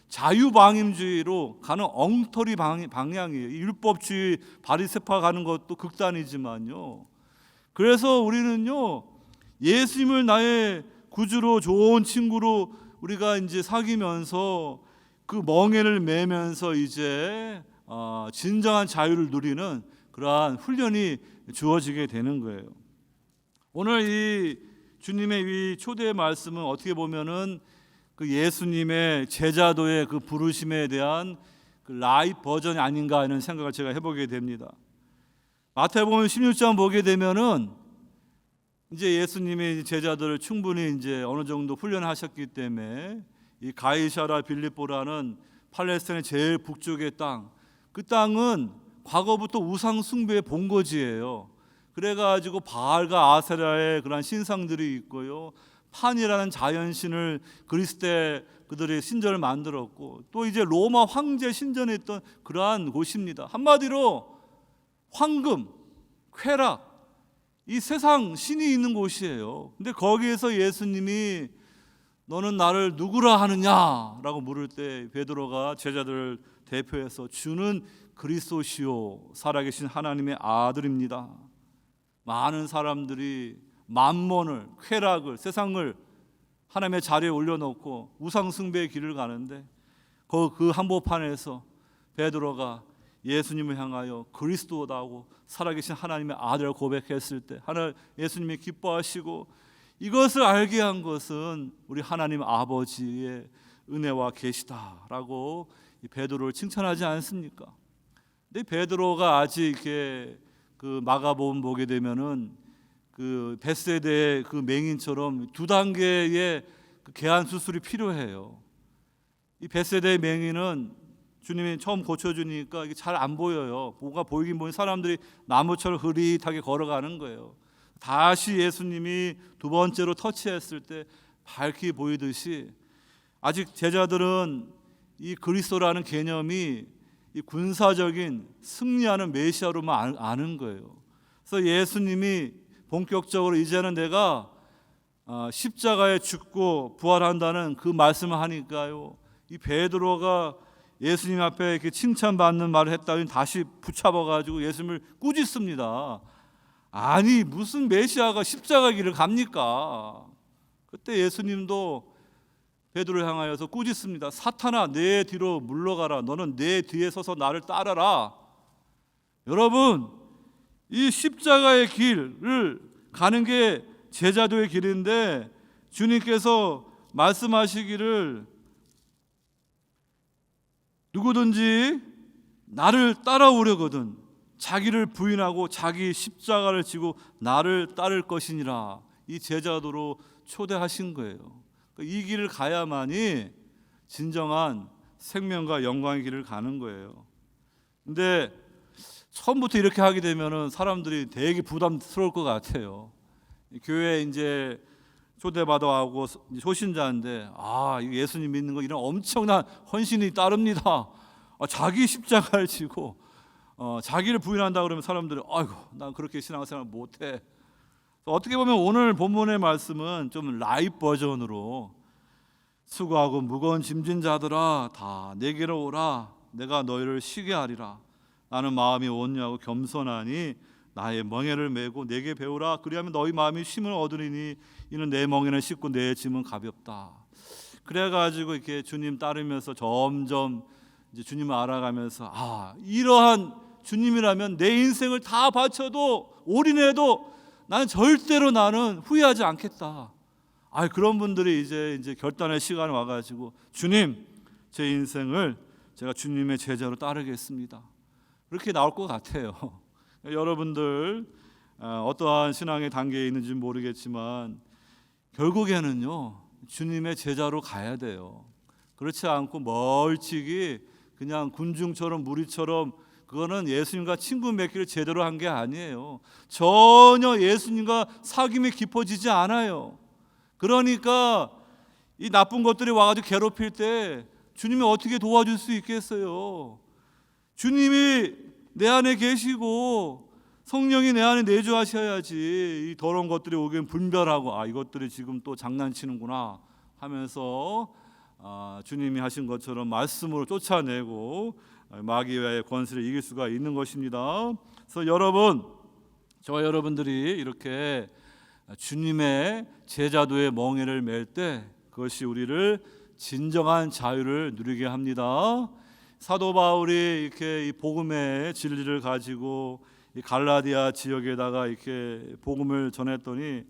자유방임주의로 가는 엉터리 방향이에요. 율법주의 바리새파 가는 것도 극단이지만요. 그래서 우리는요, 예수님을 나의 구주로 좋은 친구로 우리가 이제 사귀면서 그 멍에를 매면서 이제 진정한 자유를 누리는 그러한 훈련이 주어지게 되는 거예요. 오늘 이 주님의 이 초대의 말씀은 어떻게 보면은 그 예수님의 제자도의 그 부르심에 대한 그 라이트 버전이 아닌가 하는 생각을 제가 해보게 됩니다. 마태복음 16장 보게 되면은 이제 예수님이 제자들을 충분히 이제 어느 정도 훈련하셨기 때문에 이 가이사랴 빌립보라는 팔레스타인의 제일 북쪽의 땅, 그 땅은 과거부터 우상 숭배의 본거지예요. 그래가지고 바알과 아세라의 그런 신상들이 있고요, 판이라는 자연신을 그리스 때 그들의 신전을 만들었고, 또 이제 로마 황제 신전에 있던 그러한 곳입니다. 한마디로 황금, 쾌락, 이 세상 신이 있는 곳이에요. 근데 거기에서 예수님이 너는 나를 누구라 하느냐라고 물을 때 베드로가 제자들을 대표해서 주는 그리스도시요 살아계신 하나님의 아들입니다. 많은 사람들이 만몬을, 쾌락을, 세상을 하나님의 자리에 올려놓고 우상 숭배의 길을 가는데 그 한복판에서 베드로가 예수님을 향하여 그리스도다고 살아계신 하나님의 아들을 고백했을 때 예수님이 기뻐하시고, 이것을 알게 한 것은 우리 하나님 아버지의 은혜와 계시다라고 베드로를 칭찬하지 않습니까? 근데 베드로가 아직 이렇게 그 마가복음 보게 되면은 그 벳세대의 그 맹인처럼 두 단계의 그 개안 수술이 필요해요. 이 벳세대의 맹인은 주님이 처음 고쳐주니까 이게 잘 안 보여요. 뭐가 보이긴 보이는 사람들이 나무처럼 흐릿하게 걸어가는 거예요. 다시 예수님이 두 번째로 터치했을 때 밝게 보이듯이 아직 제자들은 이 그리스도라는 개념이 이 군사적인 승리하는 메시아로만 아는 거예요. 그래서 예수님이 본격적으로 이제는 내가 십자가에 죽고 부활한다는 그 말씀을 하니까요, 이 베드로가 예수님 앞에 이렇게 칭찬받는 말을 했다니 다시 붙잡아가지고 예수님을 꾸짖습니다. 아니 무슨 메시아가 십자가 길을 갑니까? 그때 예수님도 베드로를 향하여서 꾸짖습니다. 사탄아 내 뒤로 물러가라. 너는 내 뒤에 서서 나를 따라라. 여러분, 이 십자가의 길을 가는 게 제자도의 길인데 주님께서 말씀하시기를 누구든지 나를 따라오려거든 자기를 부인하고 자기 십자가를 지고 나를 따를 것이니라. 이 제자도로 초대하신 거예요. 이 길을 가야만이 진정한 생명과 영광의 길을 가는 거예요. 근데 처음부터 이렇게 하게 되면은 사람들이 되게 부담스러울 것 같아요. 교회에 이제 초대받아하고 초신자인데 예수님 믿는 거 이런 엄청난 헌신이 따릅니다. 자기 십자가를 지고 자기를 부인한다 그러면 사람들이 아이고 난 그렇게 신앙생활 못해. 어떻게 보면 오늘 본문의 말씀은 좀 라이트 버전으로 수고하고 무거운 짐진 자들아 다 내게로 오라 내가 너희를 쉬게 하리라. 나는 마음이 온유하고 겸손하니 나의 멍에를 메고 내게 배우라. 그리하면 너희 마음이 쉼을 얻으리니 이는 내 멍에는 쉽고 내 짐은 가볍다. 그래가지고 이렇게 주님 따르면서 점점 이제 주님을 알아가면서 이러한 주님이라면 내 인생을 다 바쳐도 올인해도 나는 절대로 나는 후회하지 않겠다. 그런 분들이 이제 결단의 시간이 와가지고 주님 제 인생을 제가 주님의 제자로 따르겠습니다. 그렇게 나올 것 같아요. 여러분들 어떠한 신앙의 단계에 있는지 모르겠지만 결국에는요 주님의 제자로 가야 돼요. 그렇지 않고 멀찍이 그냥 군중처럼 무리처럼 그거는 예수님과 친구 맺기를 제대로 한 게 아니에요. 전혀 예수님과 사귐이 깊어지지 않아요. 그러니까 이 나쁜 것들이 와가지고 괴롭힐 때 주님이 어떻게 도와줄 수 있겠어요? 주님이 내 안에 계시고 성령이 내 안에 내주하셔야지 이 더러운 것들이 오기엔 분별하고 이것들이 지금 또 장난치는구나 하면서 주님이 하신 것처럼 말씀으로 쫓아내고 마귀의 권세를 이길 수가 있는 것입니다. 그래서 저와 여러분들이 이렇게 주님의 제자도의 멍에를 맬 때 그것이 우리를 진정한 자유를 누리게 합니다. 사도 바울이 이렇게 이 복음의 진리를 가지고 이 갈라디아 지역에다가 이렇게 복음을 전했더니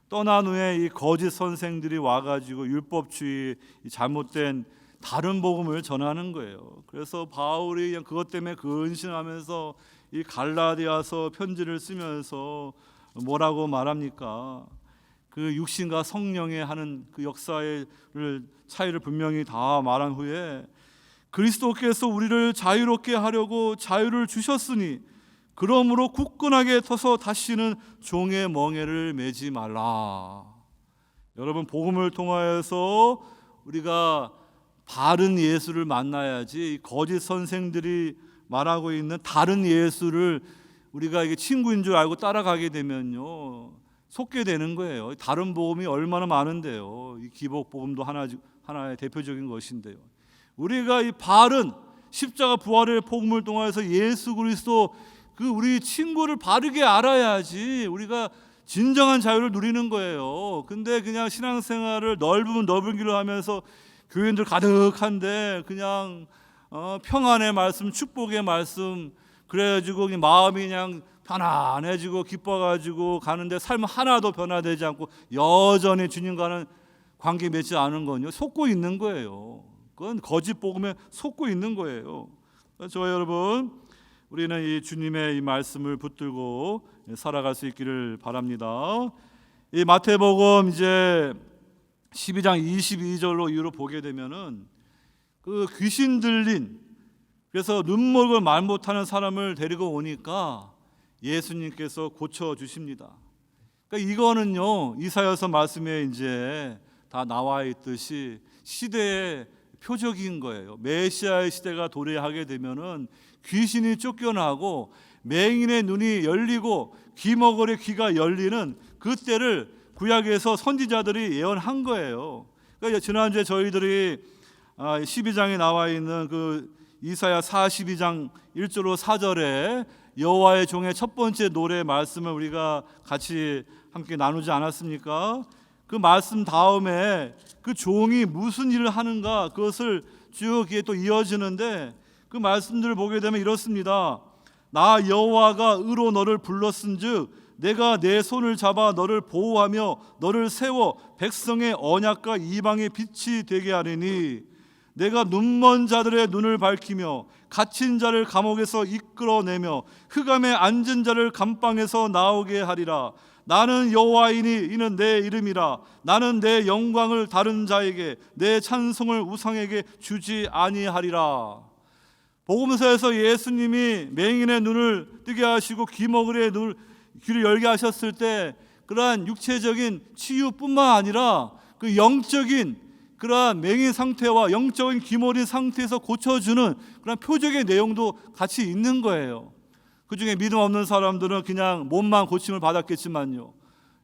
떠난 후에 이 거짓 선생들이 와가지고 율법주의 잘못된 다른 복음을 전하는 거예요. 그래서 바울이 그냥 그것 때문에 근심하면서 이 갈라디아서 편지를 쓰면서 뭐라고 말합니까? 그 육신과 성령의 하는 그 역사의 차이를 분명히 다 말한 후에 그리스도께서 우리를 자유롭게 하려고 자유를 주셨으니 그러므로 굳건하게 서서 다시는 종의 멍에를 매지 말라. 여러분, 복음을 통하여서 우리가 바른 예수를 만나야지 거짓 선생들이 말하고 있는 다른 예수를 우리가 이게 친구인 줄 알고 따라가게 되면요 속게 되는 거예요. 다른 복음이 얼마나 많은데요. 이 기복 복음도 하나의 대표적인 것인데요. 우리가 이 바른 십자가 부활의 복음을 통해서 예수 그리스도 그 우리 친구를 바르게 알아야지 우리가 진정한 자유를 누리는 거예요. 근데 그냥 신앙생활을 넓으면 넓은 길로 하면서 교인들 가득한데 그냥 평안의 말씀, 축복의 말씀 그래가지고 마음이 그냥 편안해지고 기뻐가지고 가는데 삶 하나도 변화되지 않고 여전히 주님과는 관계 맺지 않은 건요 속고 있는 거예요. 그건 거짓 복음에 속고 있는 거예요. 저와 여러분, 우리는 이 주님의 이 말씀을 붙들고 살아갈 수 있기를 바랍니다. 이 마태복음 이제 12장 22절로 이후로 보게 되면은 그 귀신 들린 그래서 눈물을 말 못하는 사람을 데리고 오니까 예수님께서 고쳐 주십니다. 그러니까 이거는요 이사야서 말씀에 이제 다 나와 있듯이 시대의 표적인 거예요. 메시아의 시대가 도래하게 되면은 귀신이 쫓겨나고 맹인의 눈이 열리고 귀머거리의 귀가 열리는 그때를 구약에서 선지자들이 예언한 거예요. 그러니까 지난주에 저희들이 12장에 나와 있는 그 이사야 42장 1절로 4절에 여호와의 종의 첫 번째 노래 말씀을 우리가 같이 함께 나누지 않았습니까? 그 말씀 다음에 그 종이 무슨 일을 하는가 그것을 쭉 또 이어지는데 그 말씀들을 보게 되면 이렇습니다. 나 여호와가 의로 너를 불렀은즉 내가 내 손을 잡아 너를 보호하며 너를 세워 백성의 언약과 이방의 빛이 되게 하리니 내가 눈먼 자들의 눈을 밝히며 갇힌 자를 감옥에서 이끌어내며 흑암에 앉은 자를 감방에서 나오게 하리라. 나는 여호와이니 이는 내 이름이라. 나는 내 영광을 다른 자에게 내 찬송을 우상에게 주지 아니하리라. 복음서에서 예수님이 맹인의 눈을 뜨게 하시고 귀머거리의 귀를 열게 하셨을 때 그러한 육체적인 치유뿐만 아니라 그 영적인 그러한 맹인 상태와 영적인 귀머린 상태에서 고쳐주는 그런 표적의 내용도 같이 있는 거예요. 그 중에 믿음 없는 사람들은 그냥 몸만 고침을 받았겠지만요.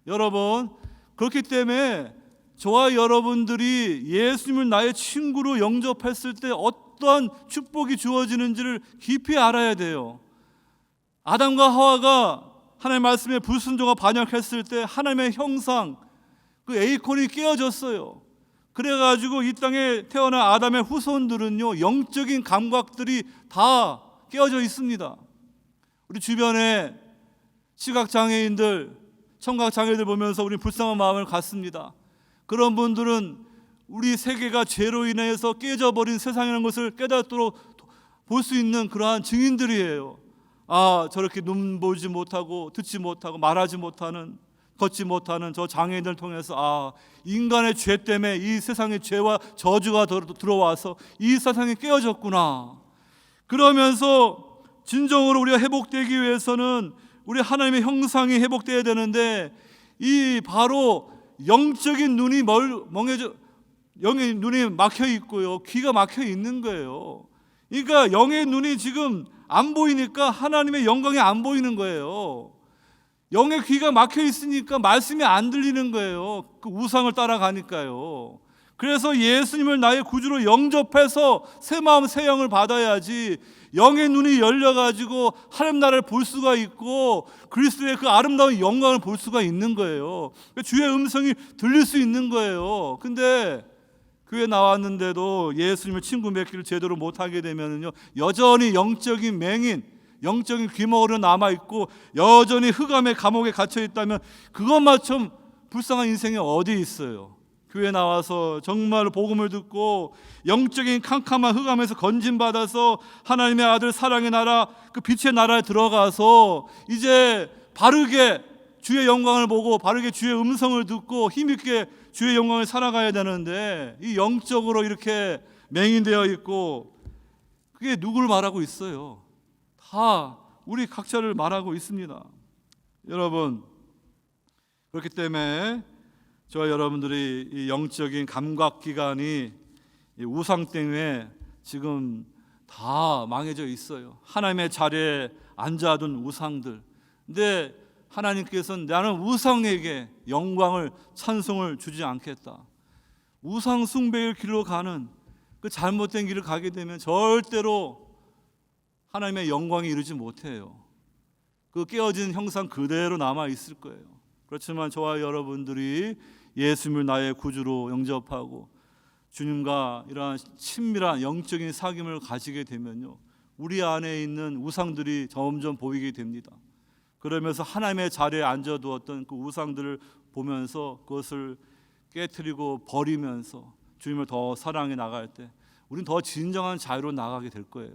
여러분, 그렇기 때문에 저와 여러분들이 예수님을 나의 친구로 영접했을 때 어떠한 축복이 주어지는지를 깊이 알아야 돼요. 아담과 하와가 하나님의 말씀에 불순종과 반역했을 때 하나님의 형상, 그 에이콘이 깨어졌어요. 그래가지고 이 땅에 태어난 아담의 후손들은요 영적인 감각들이 다 깨어져 있습니다. 우리 주변에 시각장애인들, 청각장애인들 보면서 우리 불쌍한 마음을 갖습니다. 그런 분들은 우리 세계가 죄로 인해서 깨져버린 세상이라는 것을 깨닫도록 볼 수 있는 그러한 증인들이에요. 저렇게 눈 보지 못하고 듣지 못하고 말하지 못하는 걷지 못하는 저 장애인들을 통해서 인간의 죄 때문에 이 세상에 죄와 저주가 들어와서 이 세상이 깨어졌구나. 그러면서 진정으로 우리가 회복되기 위해서는 우리 하나님의 형상이 회복되어야 되는데 이 바로 영적인 눈이 멍해져 영의 눈이 막혀 있고요. 귀가 막혀 있는 거예요. 그러니까 영의 눈이 지금 안 보이니까 하나님의 영광이 안 보이는 거예요. 영의 귀가 막혀 있으니까 말씀이 안 들리는 거예요. 그 우상을 따라가니까요. 그래서 예수님을 나의 구주로 영접해서 새 마음 새 영을 받아야지 영의 눈이 열려가지고 하나님 나라를 볼 수가 있고 그리스도의 그 아름다운 영광을 볼 수가 있는 거예요. 주의 음성이 들릴 수 있는 거예요. 근데 교회 나왔는데도 예수님을 친구 맺기를 제대로 못하게 되면요, 여전히 영적인 맹인, 영적인 귀머거리로 남아있고 여전히 흑암의 감옥에 갇혀있다면 그것만큼 불쌍한 인생이 어디 있어요. 교회 나와서 정말 복음을 듣고 영적인 캄캄한 흑암에서 건진받아서 하나님의 아들 사랑의 나라, 그 빛의 나라에 들어가서 이제 바르게 주의 영광을 보고 바르게 주의 음성을 듣고 힘있게 주의 영광을 살아가야 되는데 이 영적으로 이렇게 맹인되어 있고, 그게 누구를 말하고 있어요? 다 우리 각자를 말하고 있습니다. 여러분, 그렇기 때문에 저와 여러분들이 이 영적인 감각기관이 우상 때문에 지금 다 망해져 있어요. 하나님의 자리에 앉아둔 우상들. 근데 하나님께서는 나는 우상에게 영광을, 찬송을 주지 않겠다. 우상 숭배의 길로 가는 그 잘못된 길을 가게 되면 절대로 하나님의 영광에 이르지 못해요. 그 깨어진 형상 그대로 남아 있을 거예요. 그렇지만 저와 여러분들이 예수님을 나의 구주로 영접하고 주님과 이러한 친밀한 영적인 사귐을 가지게 되면요, 우리 안에 있는 우상들이 점점 보이게 됩니다. 그러면서 하나님의 자리에 앉아두었던 그 우상들을 보면서 그것을 깨트리고 버리면서 주님을 더 사랑해 나갈 때 우리는 더 진정한 자유로 나가게 될 거예요.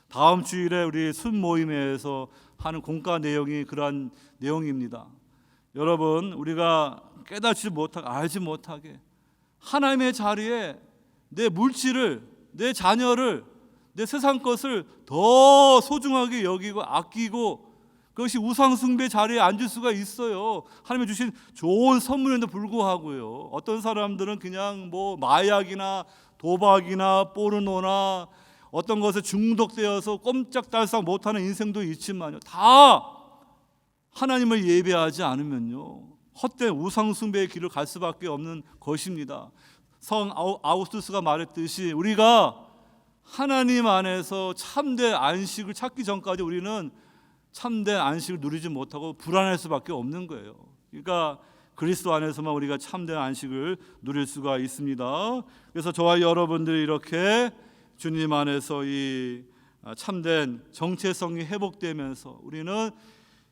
다음 주일에 우리 순모임에서 하는 공과 내용이 그러한 내용입니다. 여러분, 우리가 깨닫지 못하게, 알지 못하게 하나님의 자리에 내 물질을, 내 자녀를, 내 세상 것을 더 소중하게 여기고 아끼고 그것이 우상숭배 자리에 앉을 수가 있어요. 하나님이 주신 좋은 선물에도 불구하고요. 어떤 사람들은 그냥 뭐 마약이나 도박이나 포르노나 어떤 것에 중독되어서 꼼짝달싹 못하는 인생도 있지만요, 다 하나님을 예배하지 않으면요, 헛된 우상숭배의 길을 갈 수밖에 없는 것입니다. 성 아우구스투스가 말했듯이 우리가 하나님 안에서 참된 안식을 찾기 전까지 우리는 참된 안식을 누리지 못하고 불안할 수밖에 없는 거예요. 그러니까 그리스도 안에서만 우리가 참된 안식을 누릴 수가 있습니다. 그래서 저와 여러분들이 이렇게 주님 안에서 이 참된 정체성이 회복되면서 우리는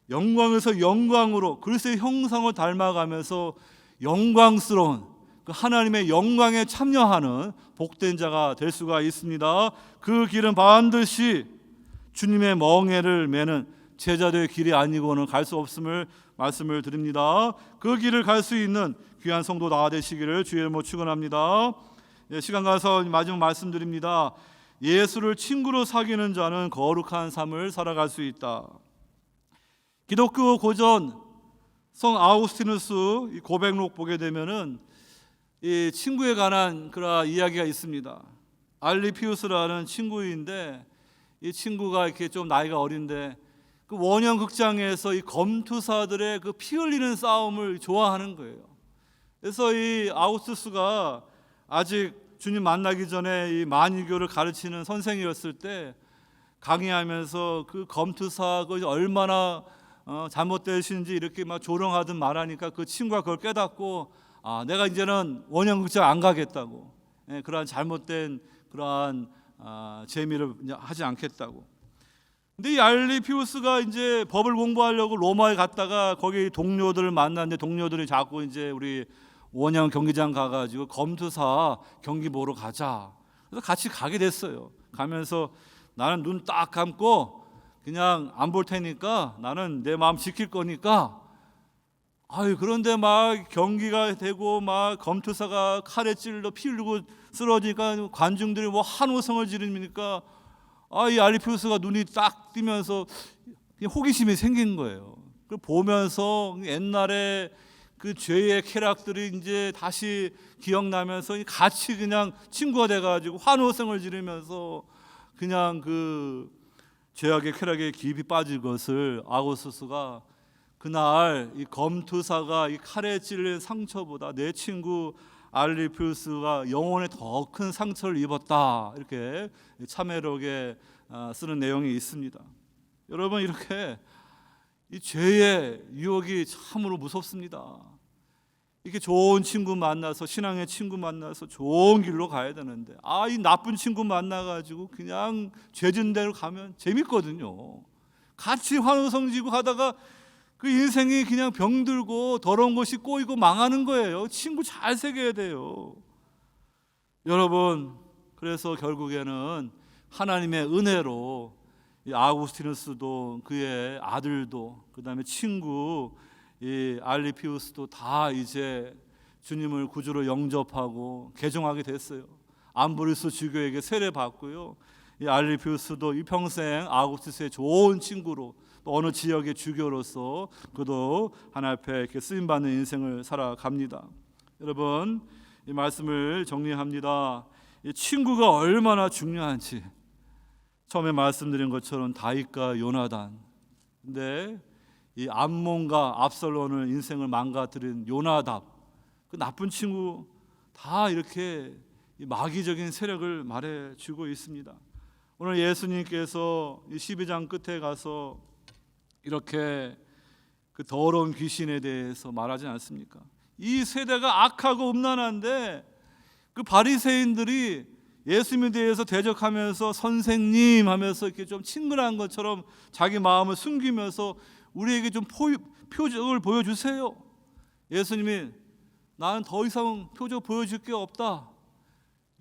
영광에서 영광으로 그리스도의 형상을 닮아가면서 영광스러운 그 하나님의 영광에 참여하는 복된 자가 될 수가 있습니다. 그 길은 반드시 주님의 멍에를 매는 제자들의 길이 아니고는 갈 수 없음을 말씀을 드립니다. 그 길을 갈 수 있는 귀한 성도 다 되시기를 주의 이름으로 축원합니다. 시간 가서 마지막 말씀드립니다. 예수를 친구로 사귀는 자는 거룩한 삶을 살아갈 수 있다. 기독교 고전 성 아우구스티누스 고백록 보게 되면은 이 친구에 관한 그런 이야기가 있습니다. 알리피우스라는 친구인데 이 친구가 이렇게 좀 나이가 어린데 그 원형 극장에서 이 검투사들의 그 피 흘리는 싸움을 좋아하는 거예요. 그래서 이 아우구스투스가 아직 주님 만나기 전에 이 만유교를 가르치는 선생이었을 때 강의하면서 그 검투사가 얼마나 잘못되신지 이렇게 막 조롱하듯 말하니까 그 친구가 그걸 깨닫고 내가 이제는 원형 극장 안 가겠다고, 그러한 잘못된 그러한 재미를 하지 않겠다고. 근데 이 알리피우스가 이제 법을 공부하려고 로마에 갔다가 거기 동료들을 만났는데 동료들이 자꾸 이제 우리 원형 경기장 가가지고 검투사 경기 보러 가자. 그래서 같이 가게 됐어요. 가면서 나는 눈 딱 감고 그냥 안 볼 테니까 나는 내 마음 지킬 거니까. 그런데 막 경기가 되고 막 검투사가 칼에 찔러 피 흘리고 쓰러지니까 관중들이 뭐 한호성을 지르니까 이 알리피우스가 눈이 딱 뜨면서 호기심이 생긴 거예요. 그걸 보면서 옛날에 그 죄의 쾌락들이 이제 다시 기억나면서 같이 그냥 친구가 돼가지고 환호성을 지르면서 그냥 그 죄악의 쾌락에 깊이 빠질 것을 아우구스투스가 그날 이 검투사가 이 칼에 찔린 상처보다 내 친구 알리피우스가 영혼에 더 큰 상처를 입었다, 이렇게 참회록에 쓰는 내용이 있습니다. 여러분, 이렇게 이 죄의 유혹이 참으로 무섭습니다. 이렇게 좋은 친구 만나서, 신앙의 친구 만나서 좋은 길로 가야 되는데, 이 나쁜 친구 만나가지고 그냥 죄진 대로 가면 재밌거든요. 같이 환호성지고 가다가 그 인생이 그냥 병들고 더러운 것이 꼬이고 망하는 거예요. 친구 잘 새겨야 돼요. 여러분, 그래서 결국에는 하나님의 은혜로 이 아구스티누스도, 그의 아들도, 그 다음에 친구 이 알리피우스도 다 이제 주님을 구주로 영접하고 개종하게 됐어요. 암브리스 주교에게 세례받고요. 이 알리피우스도 이 평생 아구스티누스의 좋은 친구로, 또 어느 지역의 주교로서 그도 하나님 앞에 이렇게 쓰임받는 인생을 살아갑니다. 여러분, 이 말씀을 정리합니다. 이 친구가 얼마나 중요한지, 처음에 말씀드린 것처럼 다윗과 요나단, 근데 이 암몬과 압살롬을 인생을 망가뜨린 요나답, 그 나쁜 친구 다 이렇게 마귀적인 세력을 말해주고 있습니다. 오늘 예수님께서 이 12장 끝에 가서 이렇게 그 더러운 귀신에 대해서 말하지 않습니까? 이 세대가 악하고 음란한데 그 바리새인들이 예수님에 대해서 대적하면서 선생님 하면서 이렇게 좀 친근한 것처럼 자기 마음을 숨기면서 우리에게 좀 표적을 보여주세요. 예수님이 나는 더 이상 표적 보여줄 게 없다.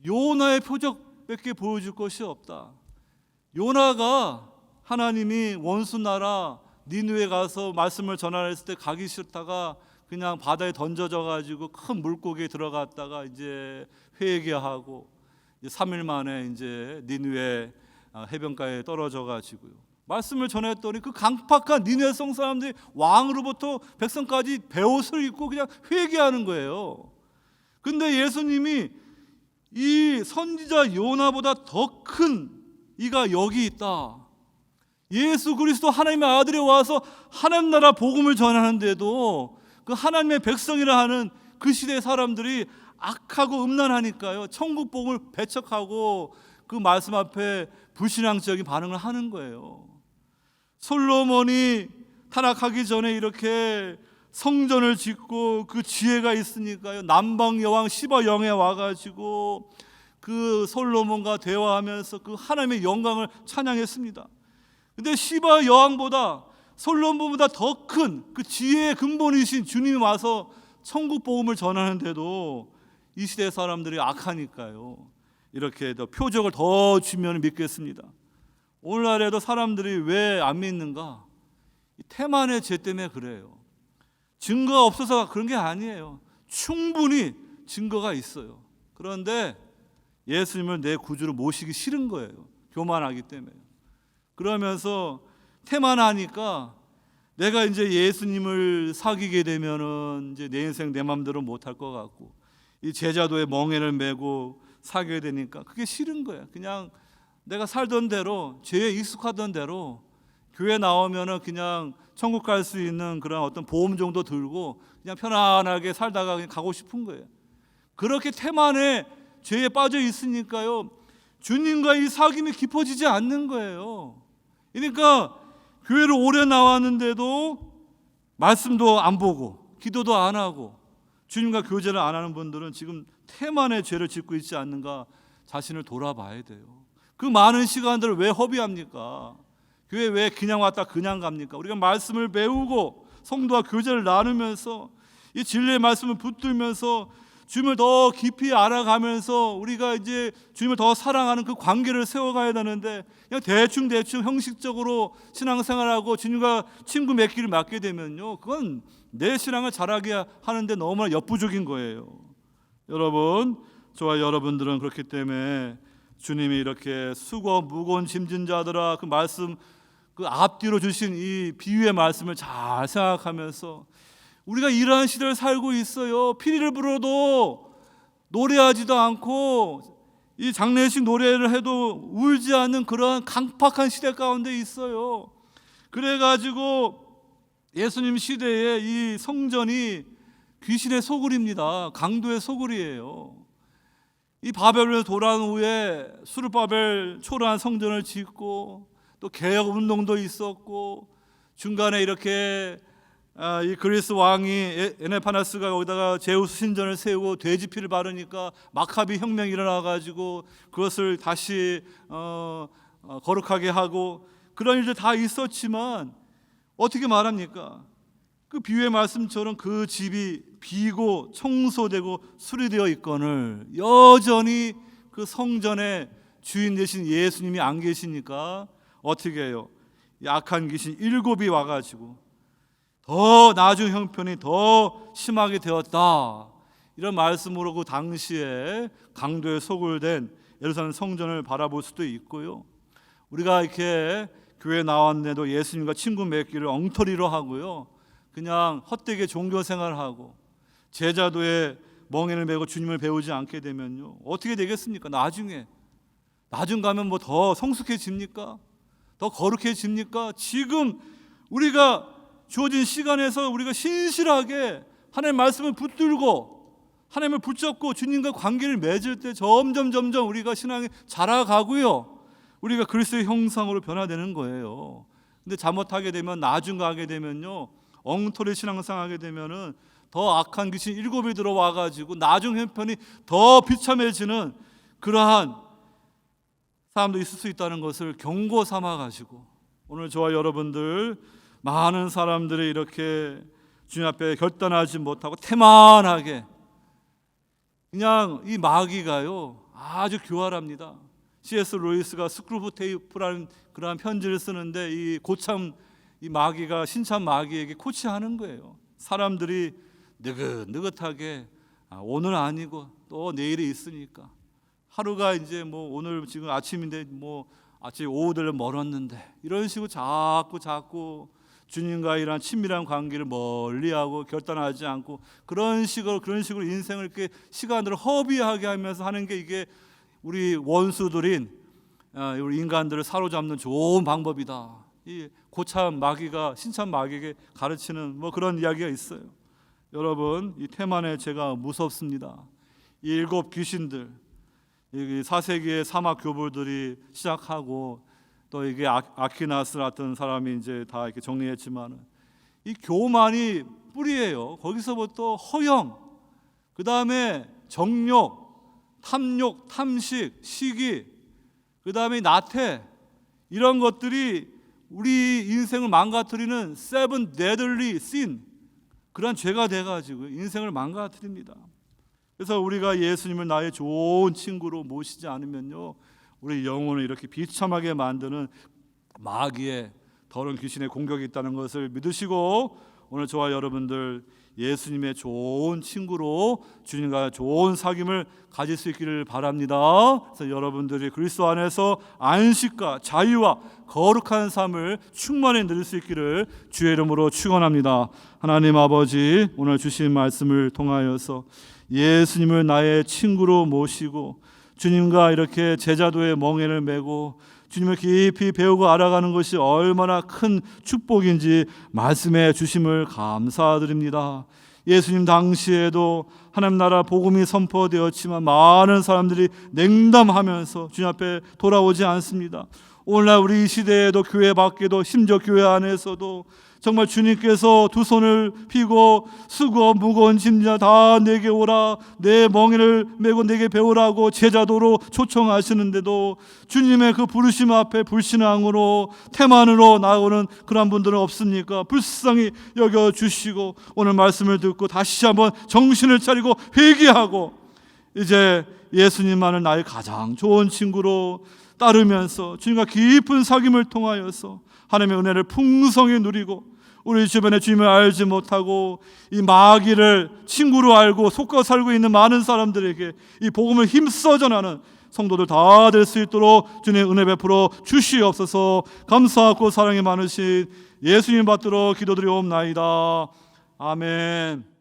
요나의 표적밖에 보여줄 것이 없다. 요나가 하나님이 원수 나라 니느웨 가서 말씀을 전하랬을 때 가기 싫다가 그냥 바다에 던져져 가지고 큰 물고기에 들어갔다가 이제 회개하고 3일 만에 이제 니느웨 해변가에 떨어져 가지고요. 말씀을 전했더니 그 강팍한 니느웨 성 사람들이 왕으로부터 백성까지 베옷을 입고 그냥 회개하는 거예요. 근데 예수님이 이 선지자 요나보다 더 큰 이가 여기 있다. 예수 그리스도 하나님의 아들이 와서 하나님 나라 복음을 전하는데도 그 하나님의 백성이라 하는 그 시대의 사람들이 악하고 음란하니까요, 천국 복음을 배척하고 그 말씀 앞에 불신앙적인 반응을 하는 거예요. 솔로몬이 타락하기 전에 이렇게 성전을 짓고 그 지혜가 있으니까요, 남방 여왕 시바 영에 와가지고 그 솔로몬과 대화하면서 그 하나님의 영광을 찬양했습니다. 근데 시바 여왕보다 솔로몬보다 더 큰 그 지혜의 근본이신 주님이 와서 천국 복음을 전하는데도 이 시대 사람들이 악하니까요, 이렇게 더 표적을 더 주면 믿겠습니다. 오늘날에도 사람들이 왜 안 믿는가? 태만의 죄 때문에 그래요. 증거가 없어서 그런 게 아니에요. 충분히 증거가 있어요. 그런데 예수님을 내 구주로 모시기 싫은 거예요. 교만하기 때문에. 그러면서 태만하니까 내가 이제 예수님을 사귀게 되면은 이제 내 인생 내 마음대로 못할 것 같고, 이 제자도의 멍에를 메고 사귀게 되니까 그게 싫은 거야. 그냥 내가 살던 대로, 죄에 익숙하던 대로 교회 나오면은 그냥 천국 갈 수 있는 그런 어떤 보험 정도 들고 그냥 편안하게 살다가 그냥 가고 싶은 거예요. 그렇게 태만의 죄에 빠져 있으니까요, 주님과 이 사귐이 깊어지지 않는 거예요. 그러니까 교회를 오래 나왔는데도 말씀도 안 보고 기도도 안 하고 주님과 교제를 안 하는 분들은 지금 태만의 죄를 짓고 있지 않는가 자신을 돌아봐야 돼요. 그 많은 시간들을 왜 허비합니까? 교회 왜 그냥 왔다 그냥 갑니까? 우리가 말씀을 배우고 성도와 교제를 나누면서 이 진리의 말씀을 붙들면서 주님을 더 깊이 알아가면서 우리가 이제 주님을 더 사랑하는 그 관계를 세워가야 되는데, 그냥 대충 형식적으로 신앙생활하고 주님과 친구 맺기를 맡게 되면요, 그건 내 신앙을 자라게 하는데 너무나 역부족인 거예요. 여러분, 저와 여러분들은 그렇기 때문에 주님이 이렇게 수고 무거운 짐진 자들아, 그 말씀 그 앞뒤로 주신 이 비유의 말씀을 잘 생각하면서 우리가 이러한 시대를 살고 있어요. 피리를 불어도 노래하지도 않고 이 장례식 노래를 해도 울지 않는 그러한 강팍한 시대 가운데 있어요. 그래가지고 예수님 시대에 이 성전이 귀신의 소굴입니다. 강도의 소굴이에요. 이 바벨론에 돌아온 후에 수르바벨 초라한 성전을 짓고 또 개혁 운동도 있었고 중간에 이렇게 이 그리스 왕이 에네파나스가 거기다가 제우스 신전을 세우고 돼지 피를 바르니까 마카비 혁명이 일어나가지고 그것을 다시 거룩하게 하고 그런 일들 다 있었지만 어떻게 말합니까? 그 비유의 말씀처럼 그 집이 비고 청소되고 수리되어 있거늘 여전히 그 성전의 주인 되신 예수님이 안 계시니까 어떻게 해요? 악한 귀신 7이 와가지고 더 나중 형편이 더 심하게 되었다, 이런 말씀으로 그 당시에 강도의 소굴된 예루살렘 성전을 바라볼 수도 있고요. 우리가 이렇게 교회 나왔는데도 예수님과 친구 맺기를 엉터리로 하고요, 그냥 헛되게 종교 생활하고 제자도에 멍에를 메고 주님을 배우지 않게 되면요 어떻게 되겠습니까? 나중 가면 뭐 더 성숙해집니까? 더 거룩해집니까? 지금 우리가 주어진 시간에서 우리가 신실하게 하나님의 말씀을 붙들고 하나님을 붙잡고 주님과 관계를 맺을 때 점점 우리가 신앙이 자라가고요, 우리가 그리스도의 형상으로 변화되는 거예요. 근데 잘못하게 되면 나중 가게 되면요 엉터리 신앙생활하게 되면은 더 악한 귀신 7이 들어와가지고 나중 형편이 더 비참해지는 그러한 사람도 있을 수 있다는 것을 경고 삼아가지고 오늘 저와 여러분들 많은 사람들이 이렇게 주님 앞에 결단하지 못하고 태만하게 그냥 이 마귀가요 아주 교활합니다. C.S. 루이스가 스크루브 테이프라는 그러한 편지를 쓰는데 이 고참 이 마귀가 신참 마귀에게 코치하는 거예요. 사람들이 느긋하게 오늘 아니고 또 내일이 있으니까 하루가 이제 뭐 오늘 지금 아침인데 뭐 아침 오후 되려 멀었는데 이런 식으로 자꾸 주님과 이런 친밀한 관계를 멀리하고 결단하지 않고 그런 식으로 인생을 이렇게 시간으로 허비하게 하면서 하는 게 이게 우리 원수들인 우리 인간들을 사로잡는 좋은 방법이다. 이 고참 마귀가 신참 마귀에게 가르치는 뭐 그런 이야기가 있어요. 여러분 이 태만의 죄가 무섭습니다. 이 7 귀신들, 이 4세기의 사막 교부들이 시작하고 또 이게 아퀴나스 같은 사람이 이제 다 이렇게 정리했지만 이 교만이 뿌리예요. 거기서부터 허영, 그 다음에 정욕, 탐욕, 탐식, 시기, 그 다음에 나태, 이런 것들이 우리 인생을 망가뜨리는 세븐 데들리 신, 그런 죄가 돼가지고 인생을 망가뜨립니다. 그래서 우리가 예수님을 나의 좋은 친구로 모시지 않으면요 우리 영혼을 이렇게 비참하게 만드는 마귀의 더러운 귀신의 공격이 있다는 것을 믿으시고 오늘 저와 여러분들 예수님의 좋은 친구로 주님과 좋은 사귐을 가질 수 있기를 바랍니다. 그래서 여러분들이 그리스도 안에서 안식과 자유와 거룩한 삶을 충만히 누릴 수 있기를 주의 이름으로 축원합니다. 하나님 아버지, 오늘 주신 말씀을 통하여서 예수님을 나의 친구로 모시고 주님과 이렇게 제자도의 멍에를 메고 주님을 깊이 배우고 알아가는 것이 얼마나 큰 축복인지 말씀해 주심을 감사드립니다. 예수님 당시에도 하나님 나라 복음이 선포되었지만 많은 사람들이 냉담하면서 주님 앞에 돌아오지 않습니다. 오늘날 우리 시대에도 교회 밖에도 심지어 교회 안에서도 정말 주님께서 두 손을 펴고 수고 무거운 짐자 다 내게 오라, 내 멍에를 메고 내게 배우라고 제자도로 초청하시는데도 주님의 그 부르심 앞에 불신앙으로 태만으로 나오는 그런 분들은 없습니까? 불쌍히 여겨주시고 오늘 말씀을 듣고 다시 한번 정신을 차리고 회개하고 이제 예수님만을 나의 가장 좋은 친구로 따르면서 주님과 깊은 사귐을 통하여서 하나님의 은혜를 풍성히 누리고 우리 주변에 주님을 알지 못하고 이 마귀를 친구로 알고 속아 살고 있는 많은 사람들에게 이 복음을 힘써 전하는 성도들 다 될 수 있도록 주님의 은혜 베풀어 주시옵소서. 감사하고 사랑이 많으신 예수님 받들어 기도드리옵나이다. 아멘.